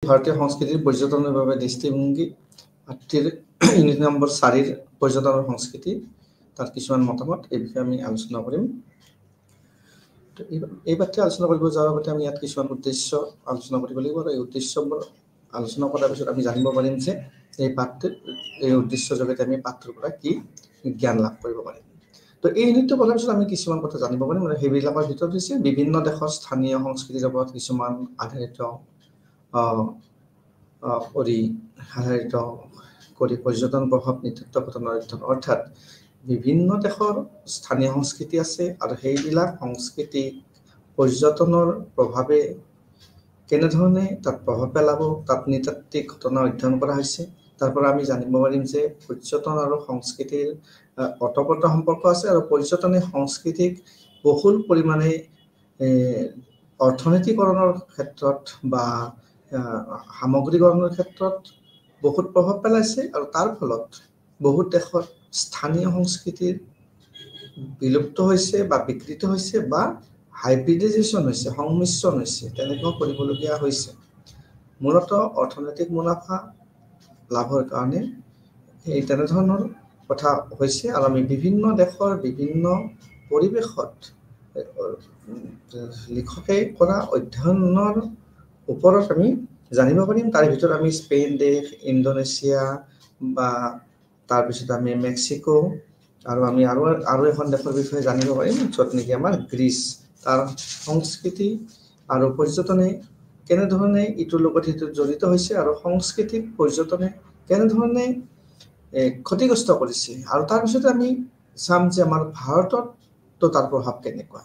ভাৰতীয় সংস্কৃতিৰ পৰ্যটনৰ বাবে দৃষ্টিভংগী পাঠ্যৰ ইউনিট নম্বৰ 4 পৰ্যটনৰ সংস্কৃতি তাৰ কিছুমান মতামত এই বিষয়ে আমি আলোচনা কৰিম। এই পাঠ্য আলোচনা কৰিব যোৱাৰ আগতে আমি ইয়াত কিছুমান উদ্দেশ্য আলোচনা কৰিব লাগিব আৰু এই উদ্দেশ্যবোৰ আলোচনা কৰাৰ পিছত আমি জানিব পাৰিম যে এই উদ্দেশ্যৰ জৰিয়তে আমি পাঠ্যৰ পৰা কি জ্ঞান লাভ কৰিব পাৰিম। তো এই ইউনিটটো পঢ়াৰ পিছত আমি কিছুমান কথা জানিব পাৰিম আৰু সেইবিলাকৰ ভিতৰত হৈছে বিভিন্ন দেশৰ স্থানীয় সংস্কৃতিৰ ওপৰত কিছুমান আধাৰিত কৰি পৰ্যটন প্ৰভাৱ নেতৃত্ব গঠনৰ অধ্যয়ন, অৰ্থাৎ বিভিন্ন দেশৰ স্থানীয় সংস্কৃতি আছে আৰু সেইবিলাক সংস্কৃতি পৰ্যটনৰ প্ৰভাৱে কেনেধৰণে তাত প্ৰভাৱ পেলাব তাত নৃতাত্ত্বিক ঘটনা অধ্যয়ন কৰা হৈছে। তাৰ পৰা আমি জানিব পাৰিম যে পৰ্যটন আৰু সংস্কৃতিৰ ওতঃপ্ৰোত সম্পৰ্ক আছে আৰু পৰ্যটনে সংস্কৃতিক বহুল পৰিমাণে অৰ্থনীতিকৰণৰ ক্ষেত্ৰত বা সামগ্ৰীকৰণৰ ক্ষেত্ৰত বহুত প্ৰভাৱ পেলাইছে আৰু তাৰ ফলত বহুত দেশত স্থানীয় সংস্কৃতিৰ বিলুপ্ত হৈছে বা বিকৃত হৈছে বা হাইব্ৰিডাইজেশ্যন হৈছে, সংমিশ্ৰণ হৈছে, তেনেকুৱা কৰিবলগীয়া হৈছে। মূলত অৰ্থনৈতিক মুনাফা লাভৰ কাৰণে এই তেনেধৰণৰ কথা হৈছে আৰু আমি বিভিন্ন দেশৰ বিভিন্ন পৰিৱেশত লিখকে কৰা অধ্যয়নৰ ওপৰত আমি জানিব পাৰিম। তাৰ ভিতৰত আমি স্পেইন দেশ, ইণ্ডোনেছিয়া বা তাৰপিছত আমি মেক্সিকো আৰু আমি আৰু এখন দেশৰ বিষয়ে জানিব পাৰিম য'ত নেকি আমাৰ গ্ৰীচ, তাৰ সংস্কৃতি আৰু পৰ্যটনে কেনেধৰণে ইটোৰ লগত সিটোৰ জড়িত হৈছে আৰু সংস্কৃতিক পৰ্যটনে কেনেধৰণে ক্ষতিগ্ৰস্ত কৰিছে আৰু তাৰপিছত আমি চাম যে আমাৰ ভাৰতত তাৰ প্ৰভাৱ কেনেকুৱা।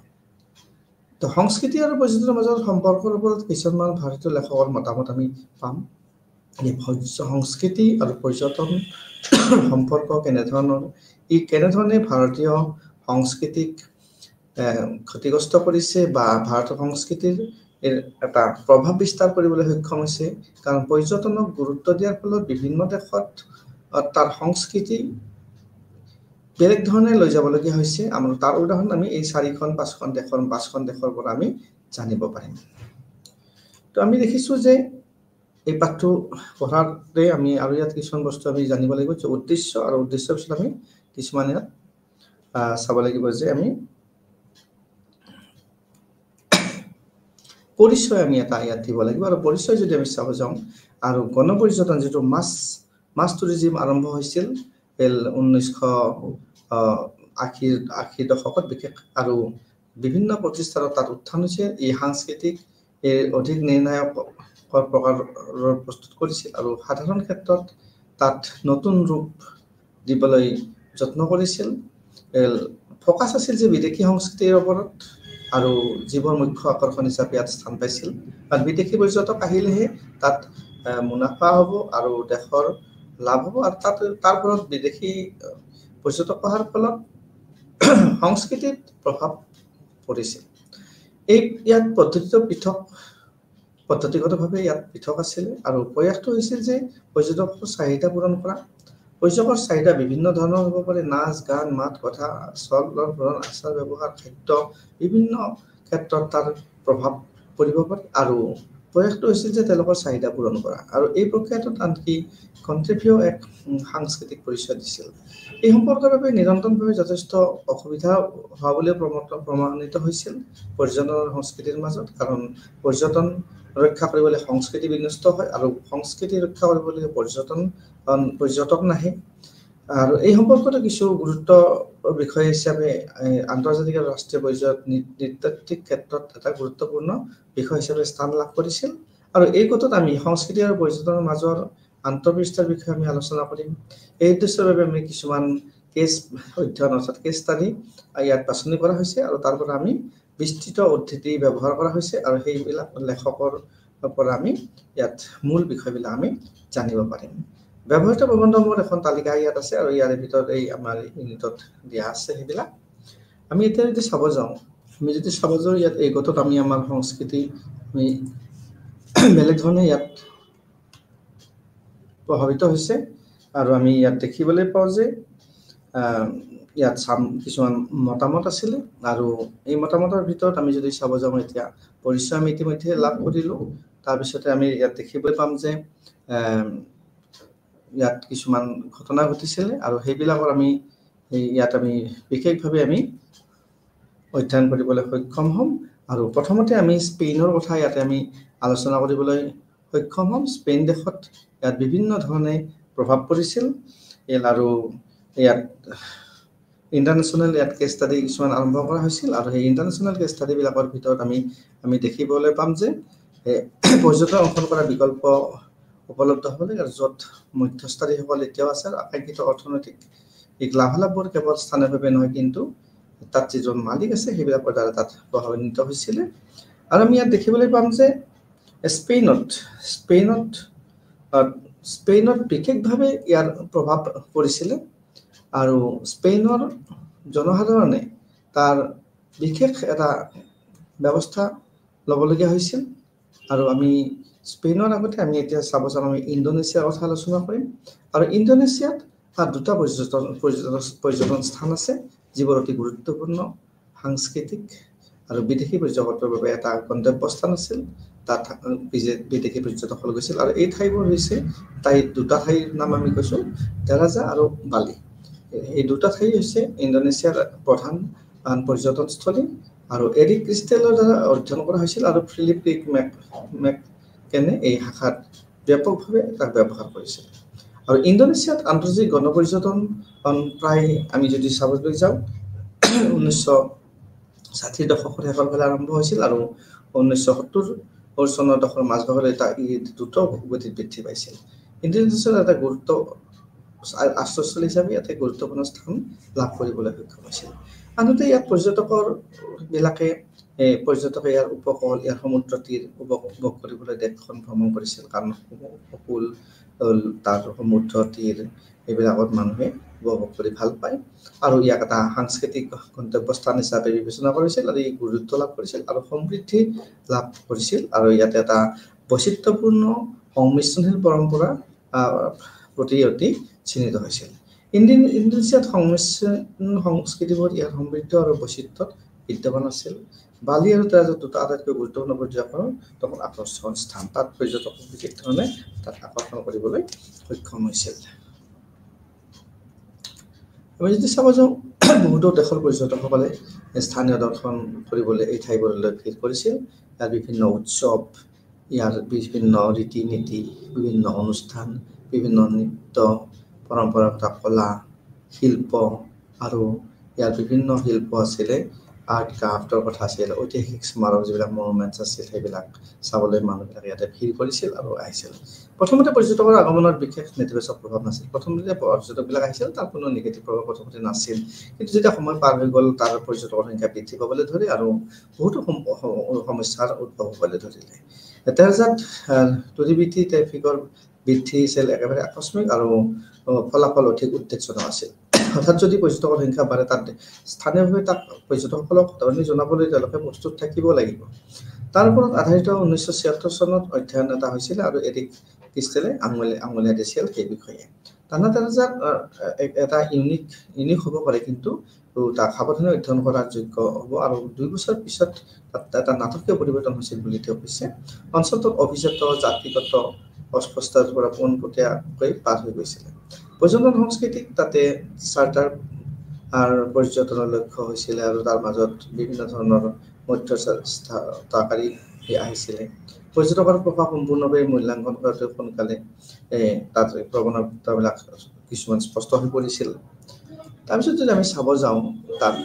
তো সংস্কৃতি আৰু পৰ্যটনৰ মাজৰ সম্পৰ্কৰ ওপৰত কিছুমান ভাৰতীয় লেখকৰ মতামত আমি পাম। এই সংস্কৃতি আৰু পৰ্যটন সম্পৰ্ক কেনেধৰণৰ, ই কেনেধৰণে ভাৰতীয় সংস্কৃতিক ক্ষতিগ্ৰস্ত কৰিছে বা ভাৰতৰ সংস্কৃতিৰ এটা প্ৰভাৱ বিস্তাৰ কৰিবলৈ সক্ষম হৈছে। কাৰণ পৰ্যটনক গুৰুত্ব দিয়াৰ ফলত বিভিন্ন দেশত তাৰ সংস্কৃতি বেলেগ ধৰণে লৈ যাবলগীয়া হৈছে। আমাৰ তাৰ উদাহৰণ আমি এই 4-5খন দেশৰ পৰা আমি জানিব পাৰিম। তো আমি দেখিছোঁ যে এই পাঠটো পঢ়াতে আমি আৰু ইয়াত কিছুমান বস্তু আমি জানিব লাগিব যে উদ্দেশ্য আৰু উদ্দেশ্যৰ পিছত আমি কিছুমান ইয়াত চাব লাগিব যে আমি পৰিচয় আমি এটা ইয়াত দিব লাগিব আৰু পৰিচয় যদি আমি চাব যাওঁ আৰু গণপৰ্যটন যিটো মাছ টুৰিজিম আৰম্ভ হৈছিল 1980 দশকত বিশেষ আৰু বিভিন্ন প্ৰতিষ্ঠানত তাত উত্থান হৈছে। এই সাংস্কৃতিক অধিক নিৰ্ণায়ক প্ৰকাৰৰ প্ৰস্তুত কৰিছিল আৰু সাধাৰণ ক্ষেত্ৰত তাত নতুন ৰূপ দিবলৈ যত্ন কৰিছিল। ফকাছ আছিল যে বিদেশী সংস্কৃতিৰ ওপৰত আৰু যিবোৰ মুখ্য আকৰ্ষণ হিচাপে ইয়াত স্থান পাইছিল। কাৰণ বিদেশী পৰ্যটক আহিলেহে তাত মুনাফা হ'ব আৰু দেশৰ লাভ হ'ব আৰু তাৰ ফলত বিদেশী পৰ্যটক অহাৰ ফলত সংস্কৃতিত প্ৰভাৱ পৰিছিল। ইয়াত পদ্ধতিগতভাৱে ইয়াত পৃথক আছিল আৰু প্ৰয়াসটো হৈছিল যে পৰ্যটকৰ চাহিদা পূৰণ কৰা। পৰ্যটকৰ চাহিদা বিভিন্ন ধৰণৰ হ'ব পাৰে, নাচ, গান, মাত, কথা, চলৰ ধৰণ, আচাৰ ব্যৱহাৰ, খাদ্য, বিভিন্ন ক্ষেত্ৰত তাৰ প্ৰভাৱ পৰিব পাৰে আৰু প্ৰয়াসটো হৈছিল যে তেওঁলোকৰ চাহিদা পূৰণ কৰা আৰু এই প্ৰক্ৰিয়াটোত আনকি কণ্ট্ৰিবিউ এক সাংস্কৃতিক পৰিচয় দিছিল। এই সম্পৰ্কৰ বাবে নিৰন্তৰভাৱে যথেষ্ট অসুবিধা হোৱা বুলিও প্ৰমাণিত হৈছিল পৰ্যটনৰ সংস্কৃতিৰ মাজত। কাৰণ পৰ্যটন ৰক্ষা কৰিবলৈ সংস্কৃতি বিনষ্ট হয় আৰু সংস্কৃতি ৰক্ষা কৰিবলৈ পৰ্যটক নাহে। আৰু এই সম্পৰ্কত কিছু গুৰুত্ব বিষয় হিচাপে আন্তৰ্জাতিক আৰু ৰাষ্ট্ৰীয় পৰ্যায়ত নৃতাত্ত্বিক ক্ষেত্ৰত এটা গুৰুত্বপূৰ্ণ বিষয় হিচাপে স্থান লাভ কৰিছিল। আৰু এই কথাত আমি সংস্কৃতি আৰু পৰ্যটনৰ মাজৰ আন্তঃবিস্তাৰ বিষয়ে আমি আলোচনা কৰিম। এই উদ্দেশ্যৰ বাবে আমি কিছুমান কেছ অধ্যয়ন অৰ্থাৎ কেছ ষ্টাডি ইয়াত বাছনি কৰা হৈছে আৰু তাৰ পৰা আমি বিস্তৃত উদ্ধৃতি ব্যৱহাৰ কৰা হৈছে আৰু সেইবিলাক লেখকৰ পৰা আমি ইয়াত মূল বিষয়বিলাক আমি জানিব পাৰিম। ব্যৱহৃত প্ৰবন্ধসমূহৰ এখন তালিকা ইয়াত আছে আৰু ইয়াৰ ভিতৰত এই আমাৰ ইউনিটত দিয়া আছে সেইবিলাক। আমি এতিয়া যদি চাব যাওঁ ইয়াত এই গোটত আমি আমাৰ সংস্কৃতি আমি বেলেগ ধৰণে ইয়াত প্ৰভাৱিত হৈছে আৰু আমি ইয়াত দেখিবলৈ পাওঁ যে ইয়াত কিছুমান মতামত আছিলে আৰু এই মতামতৰ ভিতৰত আমি যদি চাব যাওঁ এতিয়া পৰিচয় আমি ইতিমধ্যে লাভ কৰিলোঁ। তাৰপিছতে আমি ইয়াত দেখিবলৈ পাম যে ইয়াত কিছুমান ঘটনা ঘটিছিলে আৰু সেইবিলাকৰ আমি ইয়াত আমি বিশেষভাৱে আমি অধ্যয়ন কৰিবলৈ সক্ষম হ'ম। আৰু প্ৰথমতে আমি স্পেইনৰ কথা ইয়াতে আমি আলোচনা কৰিবলৈ সক্ষম হ'ম। স্পেইন দেশত ইয়াত বিভিন্ন ধৰণে প্ৰভাৱ পৰিছিল আৰু ইয়াত ইণ্টাৰনেশ্যনেল ইয়াত কেছ ষ্টাডি কিছুমান আৰম্ভ কৰা হৈছিল আৰু সেই ইণ্টাৰনেশ্যনেল কেছ ষ্টাডিবিলাকৰ ভিতৰত আমি দেখিবলৈ পাম যে পৰ্যটন অংশন কৰা বিকল্প উপলব্ধ হ'ব লাগে আৰু য'ত মধ্যস্থতাৰীসকল এতিয়াও আছে আৰু আকাংক্ষিত অৰ্থনৈতিক লাভালাভবোৰ কেৱল স্থানীয়ভাৱে নহয় কিন্তু তাত যিজন মালিক আছে সেইবিলাকৰ দ্বাৰা তাত প্ৰভাৱান্বিত হৈছিলে। আৰু আমি ইয়াত দেখিবলৈ পাম যে স্পেইনত বিশেষভাৱে ইয়াৰ প্ৰভাৱ পৰিছিলে আৰু স্পেইনৰ জনসাধাৰণে তাৰ বিশেষ এটা ব্যৱস্থা ল'বলগীয়া হৈছিল। আৰু আমি স্পেইনৰ আগতে আমি এতিয়া চাব যাম আমি ইণ্ডোনেছিয়াৰ কথা আলোচনা কৰিম। আৰু ইণ্ডোনেছিয়াত দুটা পৰ্যটন স্থান আছে যিবোৰ অতি গুৰুত্বপূৰ্ণ সাংস্কৃতিক আৰু বিদেশী পৰ্যটকৰ বাবে এটা গন্তব্যস্থান আছিল। তাত বিদেশী পৰ্যটকসকল গৈছিল আৰু এই ঠাইবোৰ হৈছে দুটা ঠাইৰ নাম আমি কৈছোঁ তেৰাজা আৰু বালি। এই দুটা ঠাই হৈছে ইণ্ডোনেছিয়াৰ প্ৰধান পৰ্যটনস্থলী আৰু এৰিক ক্ৰিষ্টেলৰ দ্বাৰা অধ্যয়ন কৰা হৈছিল আৰু ফিলিপ মেককেনে এই শাখাত ব্যাপকভাৱে তাক ব্যৱহাৰ কৰিছিল। আৰু ইণ্ডোনেছিয়াত আন্তৰ্জাতিক গণপৰ্যটন প্ৰায় আমি যদি চাবলৈ যাওঁ 1960 দশকৰ শেষৰ ফালে আৰম্ভ হৈছিল আৰু 1970 চনৰ দশকৰ মাজভাগলৈ দ্ৰুত গতিত বৃদ্ধি পাইছিল। ইণ্ডোনেছিয়াৰ এটা আশ্ৰয়স্থলী হিচাপে ইয়াতে গুৰুত্বপূৰ্ণ স্থান লাভ কৰিবলৈ সক্ষম হৈছিল। আনহাতে ইয়াত পৰ্যটকে ইয়াৰ উপকূল ইয়াৰ সমুদ্ৰ তীৰ উপভোগ কৰিবলৈ দেশখন ভ্ৰমণ কৰিছিল কাৰণ উপকূল তাৰ সমুদ্ৰ তীৰ এইবিলাকত মানুহে উপভোগ কৰি ভাল পায় আৰু ইয়াক এটা সাংস্কৃতিক গন্তব্যস্থান হিচাপে বিবেচনা কৰিছিল আৰু ই গুৰুত্ব লাভ কৰিছিল আৰু সমৃদ্ধি লাভ কৰিছিল আৰু ইয়াতে এটা বৈচিত্ৰ্যপূৰ্ণ সংমিশ্ৰণশীল পৰম্পৰা প্ৰতি অতি চিহ্নিত হৈছিল। ইণ্ডোনেছিয়াত সংস্কৃতিবোৰ ইয়াৰ সমৃদ্ধ আৰু বৈচিত্ৰ্যত বিদ্যমান আছিল। বালি আৰু তেৰাজাত দুটা আটাইতকৈ গুৰুত্বপূৰ্ণ পৰ্যটন আকৰ্ষণ স্থান। তাত পৰ্যটকক বিশেষ ধৰণে তাত আকৰ্ষণ কৰিবলৈ সক্ষম হৈছিল। আমি যদি চাব যাওঁ বহুতো দেশৰ পৰ্যটকসকলে স্থানীয় দৰ্শন কৰিবলৈ এই ঠাইবোৰলৈ ভিৰ কৰিছিল। ইয়াৰ বিভিন্ন উৎসৱ, ইয়াৰ বিভিন্ন ৰীতি নীতি, বিভিন্ন অনুষ্ঠান, বিভিন্ন নৃত্য, পৰম্পৰাগত কলা, শিল্প আৰু ইয়াৰ বিভিন্ন শিল্প আছিলে, আৰ্ট ক্ৰাফ্টৰ কথা আছিল, ঐতিহাসিক স্মাৰক যিবিলাক মনুমেণ্টছ আছিল সেইবিলাক চাবলৈ মানুহবিলাক ইয়াতে ভিৰ কৰিছিল আৰু আহিছিল। প্ৰথমতে পৰ্যটকৰ আগমনৰ বিশেষ নেতিবাচক প্ৰভাৱ নাছিল। প্ৰথমতে পৰ্যটকবিলাক আহিছিল তাৰ কোনো নিগেটিভ প্ৰভাৱ প্ৰথমতে নাছিল, কিন্তু যেতিয়া সময় পাৰ হৈ গ'ল তাৰ পৰ্যটকৰ সংখ্যা বৃদ্ধি পাবলৈ ধৰে আৰু বহুতো সমস্যাৰ উদ্ভৱ হ'বলৈ ধৰিলে। তেৰাজাত টুৰিভিটি ট্ৰেফিকৰ বৃদ্ধি হৈছিল একেবাৰে আকস্মিক আৰু ফলাফল অধিক উদ্বেগজনক আছিল। হঠাৎ যদি পৰ্যটকৰ সংখ্যা বাঢ়ে তাত স্থানীয়ভাৱে তাক পৰ্যটকসকলক ধৰণী জনাবলৈ তেওঁলোকে প্ৰস্তুত থাকিব লাগিব। তাৰ ওপৰত আধাৰিত 1976 চনত অধ্যয়ন এটা হৈছিল আৰু এৰিক ক্ৰিষ্টেলে আঙুলিয়াই দিছিল সেই বিষয়ে। তেৰাজাত এটা ইউনিক হ'ব পাৰে কিন্তু তাক সাৱধানে অধ্যয়ন কৰাৰ যোগ্য হ'ব আৰু 2 বছৰ পিছত তাত এটা নাটকীয় পৰিৱৰ্তন হৈছিল বুলি তেওঁ কৈছে। অঞ্চলটোত অভিজাত জাতিগত অস্পষ্টতাৰ পৰা পোনপটীয়াকৈ পাৰ হৈ গৈছিল। পৰ্যটন সংস্কৃতিক তাতে চাৰ্টাৰ পৰ্যটনৰ লক্ষ্য হৈছিলে আৰু তাৰ মাজত বিভিন্ন ধৰণৰ মধ্যস্থতাকাৰী আহিছিলে। পৰ্যটকৰ প্ৰভাৱ সম্পূৰ্ণভাৱে মূল্যাংকন কৰাটো সোনকালে তাত প্ৰৱণতাবিলাক কিছুমান স্পষ্ট হৈ পৰিছিল। তাৰপিছত যদি আমি চাব যাওঁ তাত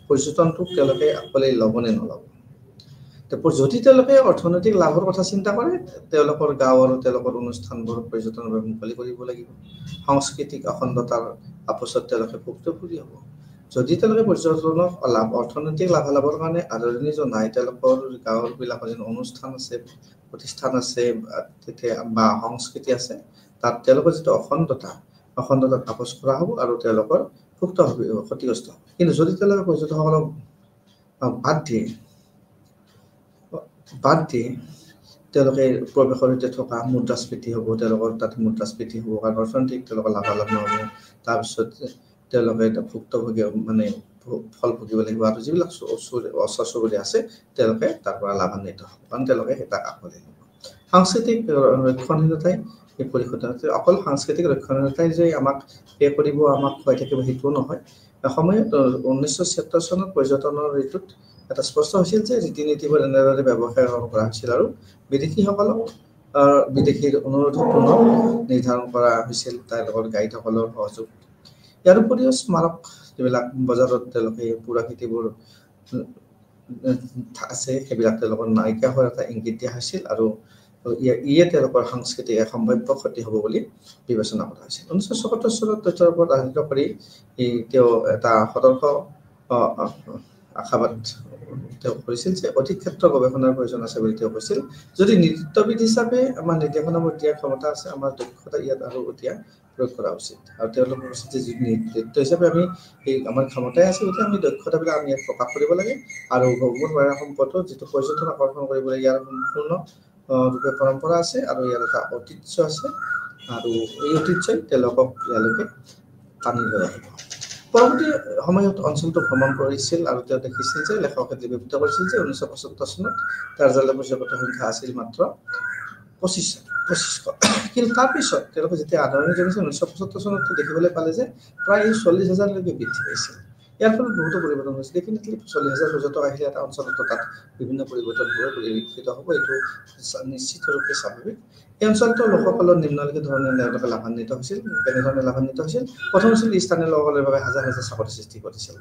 পৰ্যটনটোক তেওঁলোকে আকোৱালি ল'ব নে নল'ব। যদি তেওঁলোকে অৰ্থনৈতিক লাভৰ কথা চিন্তা কৰে তেওঁলোকৰ গাঁও আৰু তেওঁলোকৰ অনুষ্ঠানবোৰ পৰ্যটনৰ বাবে মুকলি কৰিব লাগিব। সাংস্কৃতিক অখণ্ডতাৰ আপোচত তেওঁলোকে ভুক্তভোগী হ'ব। যদি তেওঁলোকে পৰ্যটনক অৰ্থনৈতিক লাভালাভৰ কাৰণে আদৰণি জনায় তেওঁলোকৰ গাঁৱৰবিলাকৰ যিটো অনুষ্ঠান আছে, প্ৰতিষ্ঠান আছে তেতিয়া বা সংস্কৃতি আছে তাত তেওঁলোকৰ যিটো অখণ্ডতাক আপোচ কৰা হ'ব আৰু তেওঁলোকৰ ক্ষতিগ্ৰস্ত হ'ব। কিন্তু যদি তেওঁলোকে পৰ্যটকসকলক বাদ দিয়ে তেওঁলোকে প্ৰৱেশৰ সৈতে থকা মুদ্ৰাস্ফীতি হ'ব, তেওঁলোকৰ তাত মুদ্ৰাস্ফীতি হ'ব কাৰণ অৰ্থনৈতিক তেওঁলোকৰ লাভালাভ নহ'ব। তাৰপিছত তেওঁলোকে ভুক্তভোগী ফল ভুগিব লাগিব আৰু যিবিলাক ওচৰ চুবুৰীয়া আছে তেওঁলোকে তাৰ পৰা লাভান্বিত হ'ব কাৰণ তেওঁলোকে তাক আকোৱালি ল'ব। সাংস্কৃতিক ৰক্ষণশীলতাই এই পৰিষদে অকল সাংস্কৃতিক ৰক্ষণশীলতাই যে আমাক পে কৰিব আমাক খুৱাই থাকিব সেইটো নহয় এসময়ত 1976 চনত পৰ্যটনৰ ঋতুত এটা স্পষ্ট হৈছিল যে ৰীতি নীতিবোৰ এনেদৰে ব্যৱসায় কৰা হৈছিল আৰু বিদেশীসকলক বিদেশীৰ অনুৰোধ পুনৰ নিৰ্ধাৰণ কৰা হৈছিল তেওঁলোকৰ গাইডসকলৰ সহযোগ ইয়াৰ উপৰিও স্মাৰক যিবিলাক বজাৰত তেওঁলোকে পুৰাকীতিবোৰ আছে সেইবিলাক তেওঁলোকৰ নাইকিয়া হোৱাৰ এটা ইংগিত দিয়া হৈছিল আৰু ইয়ে তেওঁলোকৰ সাংস্কৃতিক সম্ভাৱ্য ক্ষতি হ'ব বুলি বিবেচনা কৰা হৈছিল 1977 চনত তথ্যৰ ওপৰত আধাৰিত কৰি তেওঁ এটা সতৰ্ক আশাবাদ তেওঁ কৰিছিল যে অধিক ক্ষেত্ৰ গৱেষণাৰ প্ৰয়োজন আছে বুলি তেওঁ কৈছিল যদি নৃত্যবিদ হিচাপে আমাৰ নিৰ্দেশনাবোৰ দিয়াৰ ক্ষমতা আছে আমাৰ দক্ষতা ইয়াত আৰু এতিয়া প্ৰয়োগ কৰা উচিত আৰু তেওঁলোকৰ কৈছিল যে নৃত্য হিচাপে আমি এই আমাৰ ক্ষমতাই আছে গতিকে আমি দক্ষতাবিলাক আমি ইয়াত প্ৰকাশ কৰিব লাগে আৰু ভগৱান বাৰা সম্পদৰ যিটো পৰ্যটন আকৰ্ষণ কৰিবলৈ ইয়াৰ সম্পূৰ্ণ ৰূপে পৰম্পৰা আছে আৰু ইয়াৰ এটা ঐতিহ্য আছে আৰু এই ঐতিহ্যই তেওঁলোকক ইয়ালৈকে টানি লৈ আহিব পৰৱৰ্তী সময়ত অঞ্চলটো ভ্ৰমণ কৰিছিল আৰু তেওঁ দেখিছিল যে লেখকে লিপিবদ্ধ কৰিছিল যে 1975 চনত তাৰ্জালে পৰ্যটকৰ সংখ্যা আছিল মাত্ৰ 2500 কিন্তু তাৰপিছত তেওঁলোকে যেতিয়া আদৰণি জনাইছিল 1975 চনত দেখিবলৈ পালে যে প্ৰায় 40,000 লৈকে বৃদ্ধি পাইছিল ইয়াৰ ফলত বহুতো পৰিৱৰ্তন হৈছে ডেফিনেটলি 40,000 পৰ্যটক আহিলে এটা অঞ্চলত তাত বিভিন্ন পৰিৱৰ্তন পৰিলক্ষিত হ'ব এইটো নিশ্চিত ৰূপে স্বাভাৱিক এই অঞ্চলটোৰ লোকসকলৰ নিম্নলিখিত ধৰণে তেওঁলোকে লাভান্বিত হৈছিল কেনেধৰণে লাভান্বিত হৈছিল প্ৰথম আছিল স্থানীয় লোকসকলৰ বাবে হাজাৰ হাজাৰ চাকৰি সৃষ্টি কৰিছিল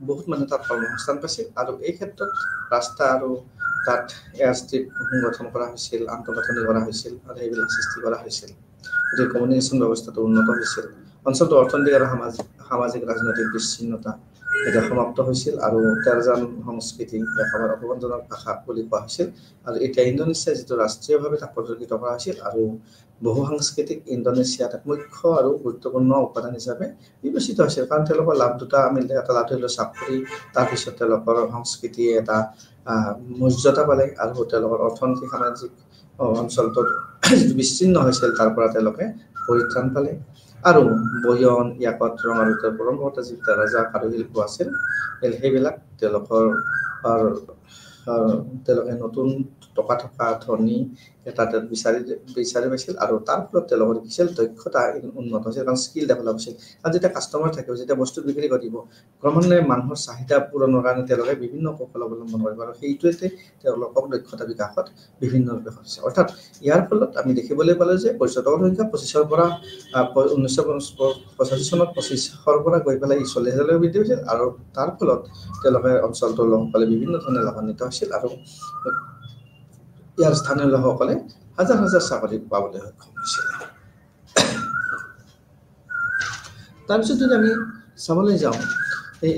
বহুত মানুহ তাত কৰ্মসংস্থান পাইছিল আৰু এই ক্ষেত্ৰত ৰাস্তা আৰু তাত এয়াৰ ষ্ট্ৰিপ গঠন কৰা হৈছিল আন্তঃগাঁথনি কৰা হৈছিল আৰু এইবিলাক সৃষ্টি কৰা হৈছিল গতিকে কমিউনিকেশ্যন ব্যৱস্থাটো উন্নত হৈছিল অঞ্চলটোৰ অৰ্থনৈতিক আৰু সামাজিক ৰাজনৈতিক বিচ্ছিন্নতা এটা সমাপ্ত হৈছিল আৰু তাৰ্জান সংস্কৃতি একেবাৰে অপমানজনক ভাষা বুলি কোৱা হৈছিল আৰু এতিয়া ইণ্ডোনেছিয়া যিটো ৰাষ্ট্ৰীয়ভাৱে তাক প্ৰদৰ্শিত কৰা হৈছিল আৰু বহু সাংস্কৃতিক ইণ্ডোনেছিয়াত এক মুখ্য আৰু গুৰুত্বপূৰ্ণ উপাদান হিচাপে বিবেচিত হৈছিল কাৰণ তেওঁলোকৰ লাভ দুটা মিলে এটা লাভ ধৰিলে চাকৰি তাৰপিছত তেওঁলোকৰ সংস্কৃতিয়ে এটা মৰ্যাদা পালে আৰু তেওঁলোকৰ অৰ্থনৈতিক সামাজিক অঞ্চলটোৰ যিটো বিচ্ছিন্ন হৈছিল তাৰ পৰা তেওঁলোকে পৰিত্ৰাণ পালে আৰু বয়ন ইয়াকত ৰঙাৰুতৰ পৰম্পৰাগত যিবিলাক ৰাজা কাৰুশিল্প আছিল সেইবিলাক তেওঁলোকে নতুন টকা থকা ধনী এটা বিচাৰি পাইছিল আৰু তাৰ ফলত তেওঁলোকৰ কিছিল দক্ষতা উন্নত হৈছিল কাৰণ স্কিল ডেভেলপ হৈছিল আৰু যেতিয়া কাষ্টমাৰ থাকিব যেতিয়া বস্তু বিক্ৰী কৰিব ক্ৰমান্বয়ে মানুহৰ চাহিদা পূৰণৰ কাৰণে তেওঁলোকে বিভিন্ন কৌশল অৱলম্বন কৰিব আৰু সেইটোৱে তেওঁলোকক দক্ষতা বিকাশত বিভিন্ন ৰূপে হৈছে অৰ্থাৎ ইয়াৰ ফলত আমি দেখিবলৈ পালো যে পৰ্যটকৰ সংখ্যা 25ৰ পৰা 1985 চনত 25ৰ পৰা গৈ পেলাই 40,000 বৃদ্ধি হৈছিল আৰু তাৰ ফলত তেওঁলোকে অঞ্চলটোৰ লোকসকলে বিভিন্ন ধৰণে লাভান্বিত হৈছিল আৰু ইয়াৰ স্থানীয় লোকসকলে হাজাৰ হাজাৰ চাকৰি পাবলৈ সক্ষম হৈছিল তাৰপিছত যদি আমি চাবলৈ যাওঁ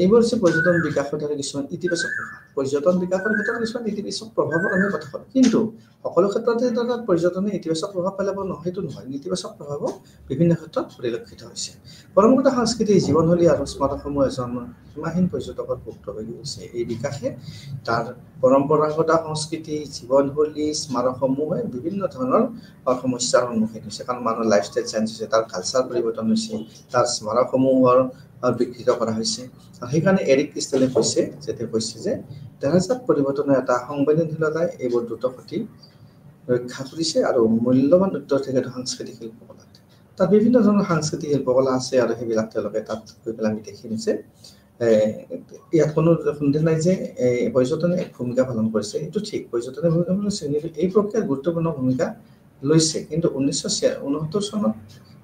এইবোৰ হৈছে পৰ্যটন বিকাশৰ দ্বাৰা কিছুমান ইতিবাচক প্ৰভাৱ পৰ্যটন বিকাশৰ ক্ষেত্ৰত কিছুমান ইতিবাচক প্ৰভাৱৰ আমি কথা ক'লোঁ কিন্তু সকলো ক্ষেত্ৰতে তাত পৰ্যটনে ইতিবাচক প্ৰভাৱ পেলাব নহয়তো নহয় নেতিবাচক প্ৰভাৱো বিভিন্ন ক্ষেত্ৰত পৰিলক্ষিত হৈছে পৰম্পৰাগত সাংস্কৃতিক জীৱনশৈলী আৰু স্মাৰকসমূহ এজন সীমাহীন পৰ্যটকৰ ভুক্তভোগী হৈছে এই বিকাশে তাৰ পৰম্পৰাগত সংস্কৃতি জীৱনশৈলী স্মাৰকসমূহে বিভিন্ন ধৰণৰ সমস্যাৰ সন্মুখীন হৈছে কাৰণ মানুহৰ লাইফষ্টাইল চেঞ্জ হৈছে তাৰ কালচাৰ পৰিৱৰ্তন হৈছে তাৰ স্মাৰকসমূহৰ বিকৃত কৰা হৈছে আৰু সেইকাৰণে এৰিক ক্ৰিষ্টেলে কৈছে যে তেৰাজাত পৰিৱৰ্তনৰ এটা সংবেদনশীলতাই এইবোৰ দ্ৰুত গতি ৰক্ষা কৰিছে আৰু মূল্যৱান উত্তৰ থেকে সাংস্কৃতিক শিল্পকলা তাত বিভিন্ন ধৰণৰ সাংস্কৃতিক শিল্পকলা আছে আৰু সেইবিলাক তেওঁলোকে তাত গৈ পেলাই আমি দেখি নিছে ইয়াত কোনো সন্দেহ নাই যে পৰ্যটনে এক ভূমিকা পালন কৰিছে এইটো ঠিক পৰ্যটনে ভূমিকা পালন কৰিছে এই প্ৰক্ৰিয়াত গুৰুত্বপূৰ্ণ ভূমিকা লৈছে কিন্তু 1969 চনত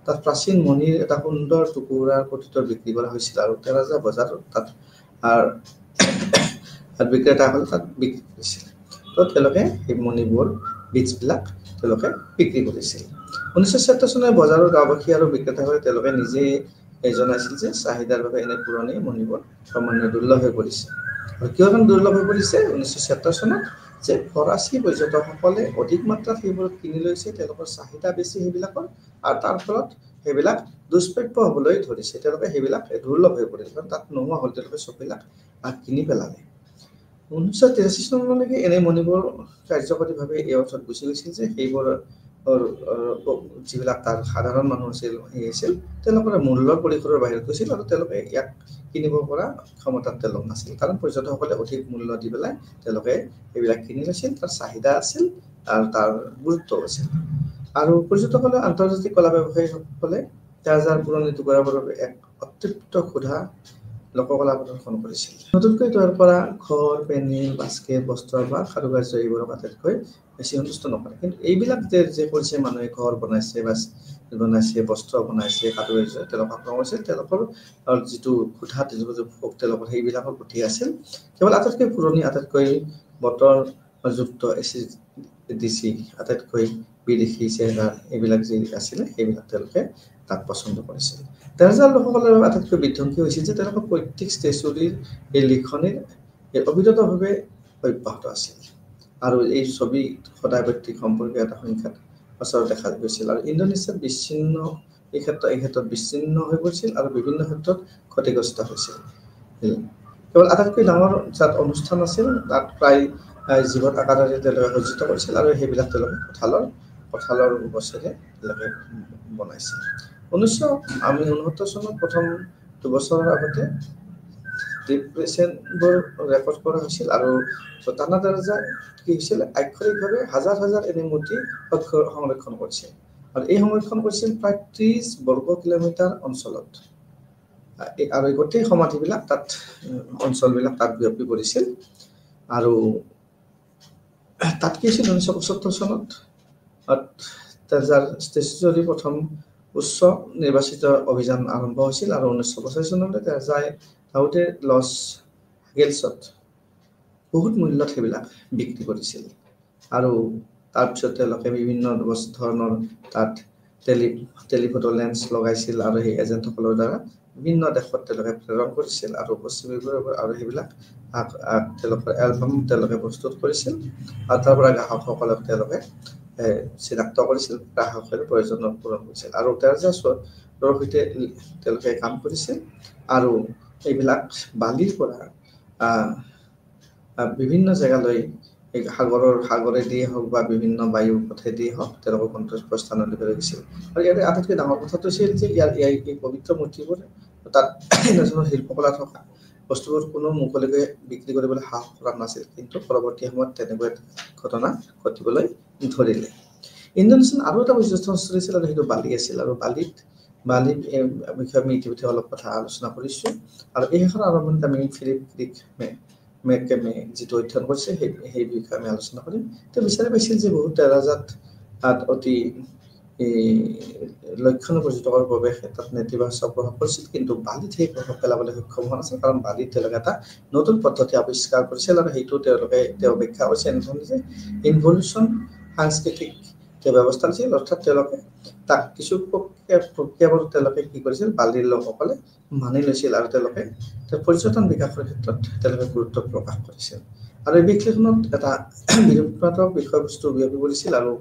তাত প্ৰাচীন মণিৰ এটা সুন্দৰ টুকুৰাৰ প্ৰতিটো বিক্ৰী কৰা হৈছিল আৰু তেৰাজা বজাৰত তাত বিক্ৰেতাসকলে তাত বিক্ৰী কৰিছিল তো তেওঁলোকে সেই মণিবোৰ বীজবিলাক তেওঁলোকে বিক্ৰী কৰিছিল 1970 চনৰ বজাৰৰ গাঁওবাসী আৰু বিক্ৰেতাসকলে তেওঁলোকে নিজে জনাইছিল যে চাহিদাৰ বাবে এনে পুৰণি মণিবোৰ ক্ৰমান্বয়ে দুৰ্লভ হৈ পৰিছে আৰু কিয় দুৰ্লভ হৈ পৰিছে 1970 চনত যে ফৰাচী পৰ্যটকসকলে অধিক মাত্ৰাত সেইবোৰ কিনি লৈছে তেওঁলোকৰ চাহিদা বেছি সেইবিলাকৰ আৰু তাৰ ফলত সেইবিলাক দুষ্প্ৰাপ্য হ'বলৈ ধৰিছে তেওঁলোকে সেইবিলাক দুৰ্লভ হৈ পৰিল কাৰণ তাত নোহোৱা হ'ল তেওঁলোকে চববিলাক কিনি পেলালে 1983 চনলৈকে এনে মণিবোৰ কাৰ্যকৰীভাৱে এই অৰ্থত গুচি গৈছিল যে সেইবোৰ যিবিলাক তাৰ সাধাৰণ মানুহ আছিল আছিল তেওঁলোকৰ মূল্যৰ পৰিসৰৰ বাহিৰত গৈছিল আৰু তেওঁলোকে ইয়াক কিনিব পৰা ক্ষমতাত তেওঁলোক নাছিল কাৰণ পৰ্যটকসকলে অধিক মূল্য দি পেলাই তেওঁলোকে এইবিলাক কিনি লৈছিল তাৰ চাহিদা আছিল আৰু তাৰ গুৰুত্ব আছিল আৰু পৰ্যটকসকলে আন্তৰ্জাতিক কলা ব্যৱসায়ীসকলে তেৰজাৰ পুৰণি টুকুৰাবোৰৰ বাবে এক অতৃপ্ত ক্ষুধা লোককলা প্ৰদৰ্শন কৰিছিল নতুনকৈ তৈয়াৰ কৰা ঘৰ পেনেল বাস্কেট বস্ত্ৰ বা কাৰুকাৰ্য এইবোৰক আটাইতকৈ বেছি সন্তুষ্ট নকৰে কিন্তু এইবিলাক যে কৰিছে মানুহে ঘৰ বনাইছে বস্ত্ৰ বনাইছে কাৰুকাৰ্য তেওঁলোক আক্ৰমণ কৰিছে তেওঁলোকৰ যিটো ক্ষুধা তেওঁলোকৰ সেইবিলাকৰ প্ৰতি আছিল কেৱল আটাইতকৈ পুৰণি আটাইতকৈ বতৰযুক্ত এচিডিচি আটাইতকৈ বিদেশী চেহেৰা এইবিলাক যি আছিলে সেইবিলাক তেওঁলোকে তাক পচন্দ কৰিছিল তেৰজাৰ লোকসকলৰ আটাইতকৈ বিধ্বংসী হৈছিল যে তেওঁলোকৰ প্ৰত্যেক ষ্টেচুৰীৰ এই লিখনিৰ অবিৰতভাৱে অব্যাহত আছিল আৰু এই ছবি সদায় ব্যক্তিক সম্পৰ্কীয় এটা সংখ্যাত প্ৰচাৰ দেখা গৈছিল আৰু ইণ্ডোনেছিয়াত এই ক্ষেত্ৰত বিচ্ছিন্ন হৈ পৰিছিল আৰু বিভিন্ন ক্ষেত্ৰত ক্ষতিগ্ৰস্ত হৈছিল কেৱল আটাইতকৈ ডাঙৰ যাত অনুষ্ঠান আছিল তাত প্ৰায় জীৱন আকাৰেৰে তেওঁলোকে সজ্জিত কৰিছিল আৰু সেইবিলাক তেওঁলোকে কঁঠালৰ গছেৰে তেওঁলোকে বনাইছিল 1969 চনত প্ৰথম দুবছৰৰ আগতে ডিপ্ৰেশ্যনবোৰ ৰেকৰ্ড কৰা হৈছিল আৰু টানা তেৰজাৰ কি হৈছিল আক্ষৰিকভাৱে হাজাৰ হাজাৰ এনে মূৰ্তি সংৰক্ষণ কৰিছিল আৰু এই সংৰক্ষণ কৰিছিল প্ৰায় 30 বৰ্গ কিলোমিটাৰ অঞ্চলত আৰু গোটেই সমাধিবিলাক তাত অঞ্চলবিলাক তাত বিয়পি পৰিছিল আৰু তাত কি হৈছিল 1975 চনত তেৰজাৰ ষ্টেচুৰী প্ৰথম উচ্চ নিৰ্বাচিত অভিযান আৰম্ভ হৈছিল আৰু 1985 চনলৈ তেৰজাই তাওতে লছ গেলছত বহুত মূল্যত সেইবিলাক বিক্ৰী কৰিছিল আৰু তাৰপিছত তেওঁলোকে বিভিন্ন ধৰণৰ তাত টেলিফটো লেন্স লগাইছিল আৰু সেই এজেণ্টসকলৰ দ্বাৰা বিভিন্ন দেশত তেওঁলোকে প্ৰেৰণ কৰিছিল আৰু পশ্চিমীবোৰৰ আৰু সেইবিলাক তেওঁলোকৰ এলবাম তেওঁলোকে প্ৰস্তুত কৰিছিল আৰু তাৰ পৰা গ্ৰাহকসকলক তেওঁলোকে চিনাক্ত কৰিছিল গ্ৰাহকৰ প্ৰয়োজন পূৰণ কৰিছিল আৰু তেৰজাৰ সৈতে তেওঁলোকে কাম কৰিছিল আৰু এইবিলাক বালিৰ পৰা বিভিন্ন জেগালৈ সাগৰেদিয়ে হওক বা বিভিন্ন বায়ু পথেদিয়ে হওক তেওঁলোকৰ গন্তব্যস্থানলৈ লৈ গৈছিল আৰু ইয়াতে আটাইতকৈ ডাঙৰ কথাটো আছিল যে এই পবিত্ৰ মূৰ্তিবোৰ তাত এনেধৰণৰ শিল্পকলা থকা বস্তুবোৰ কোনো মুকলিকৈ বিক্ৰী কৰিবলৈ সাহস কৰা নাছিল কিন্তু পৰৱৰ্তী সময়ত তেনেকুৱা ঘটনা ঘটিবলৈ ধৰিলে ইণ্ডোনেছিয়ান আৰু এটা বৈশিষ্ট্য আছিল আৰু সেইটো বালি আছিল আৰু বালিৰ বিষয়ে আমি ইতিমধ্যে অলপ কথা আলোচনা কৰিছোঁ আৰু এইখন আৰম্ভণিত আমি ফিলিপ ক্ৰিক মেককেমে যিটো অধ্যয়ন কৰিছে সেই বিষয়ে আমি আলোচনা কৰিম তেওঁ বিচাৰি পাইছিল যে বহুত তেৰজাত অতি লক্ষণীয় পৰ্যটকৰ প্ৰৱেশ তাত নেতিবাচক প্ৰভাৱ পৰিছিল কিন্তু বালিত সেই প্ৰভাৱ পেলাবলৈ সক্ষম হোৱা নাছিল কাৰণ বালিত তেওঁলোকে এটা নতুন পদ্ধতি আৱিষ্কাৰ কৰিছিল আৰু সেইটো তেওঁ ব্যাখ্যা কৰিছে এনেধৰণে যে ইনভলিউশ্যন সাংস্কৃতিক ব্যৱস্থা আছিল অৰ্থাৎ তেওঁলোকে তাক কিছু প্ৰক্ৰিয়াবোৰ তেওঁলোকে কি কৰিছিল বালিৰ লোকসকলে মানি লৈছিল আৰু তেওঁলোকে পৰ্যটন বিকাশৰ ক্ষেত্ৰত তেওঁলোকে গুৰুত্ব প্ৰকাশ কৰিছিল আৰু এই বিশ্লেষণত এটা বিৰূপাত্মক বিষয়বস্তু বিয়পি পৰিছিল আৰু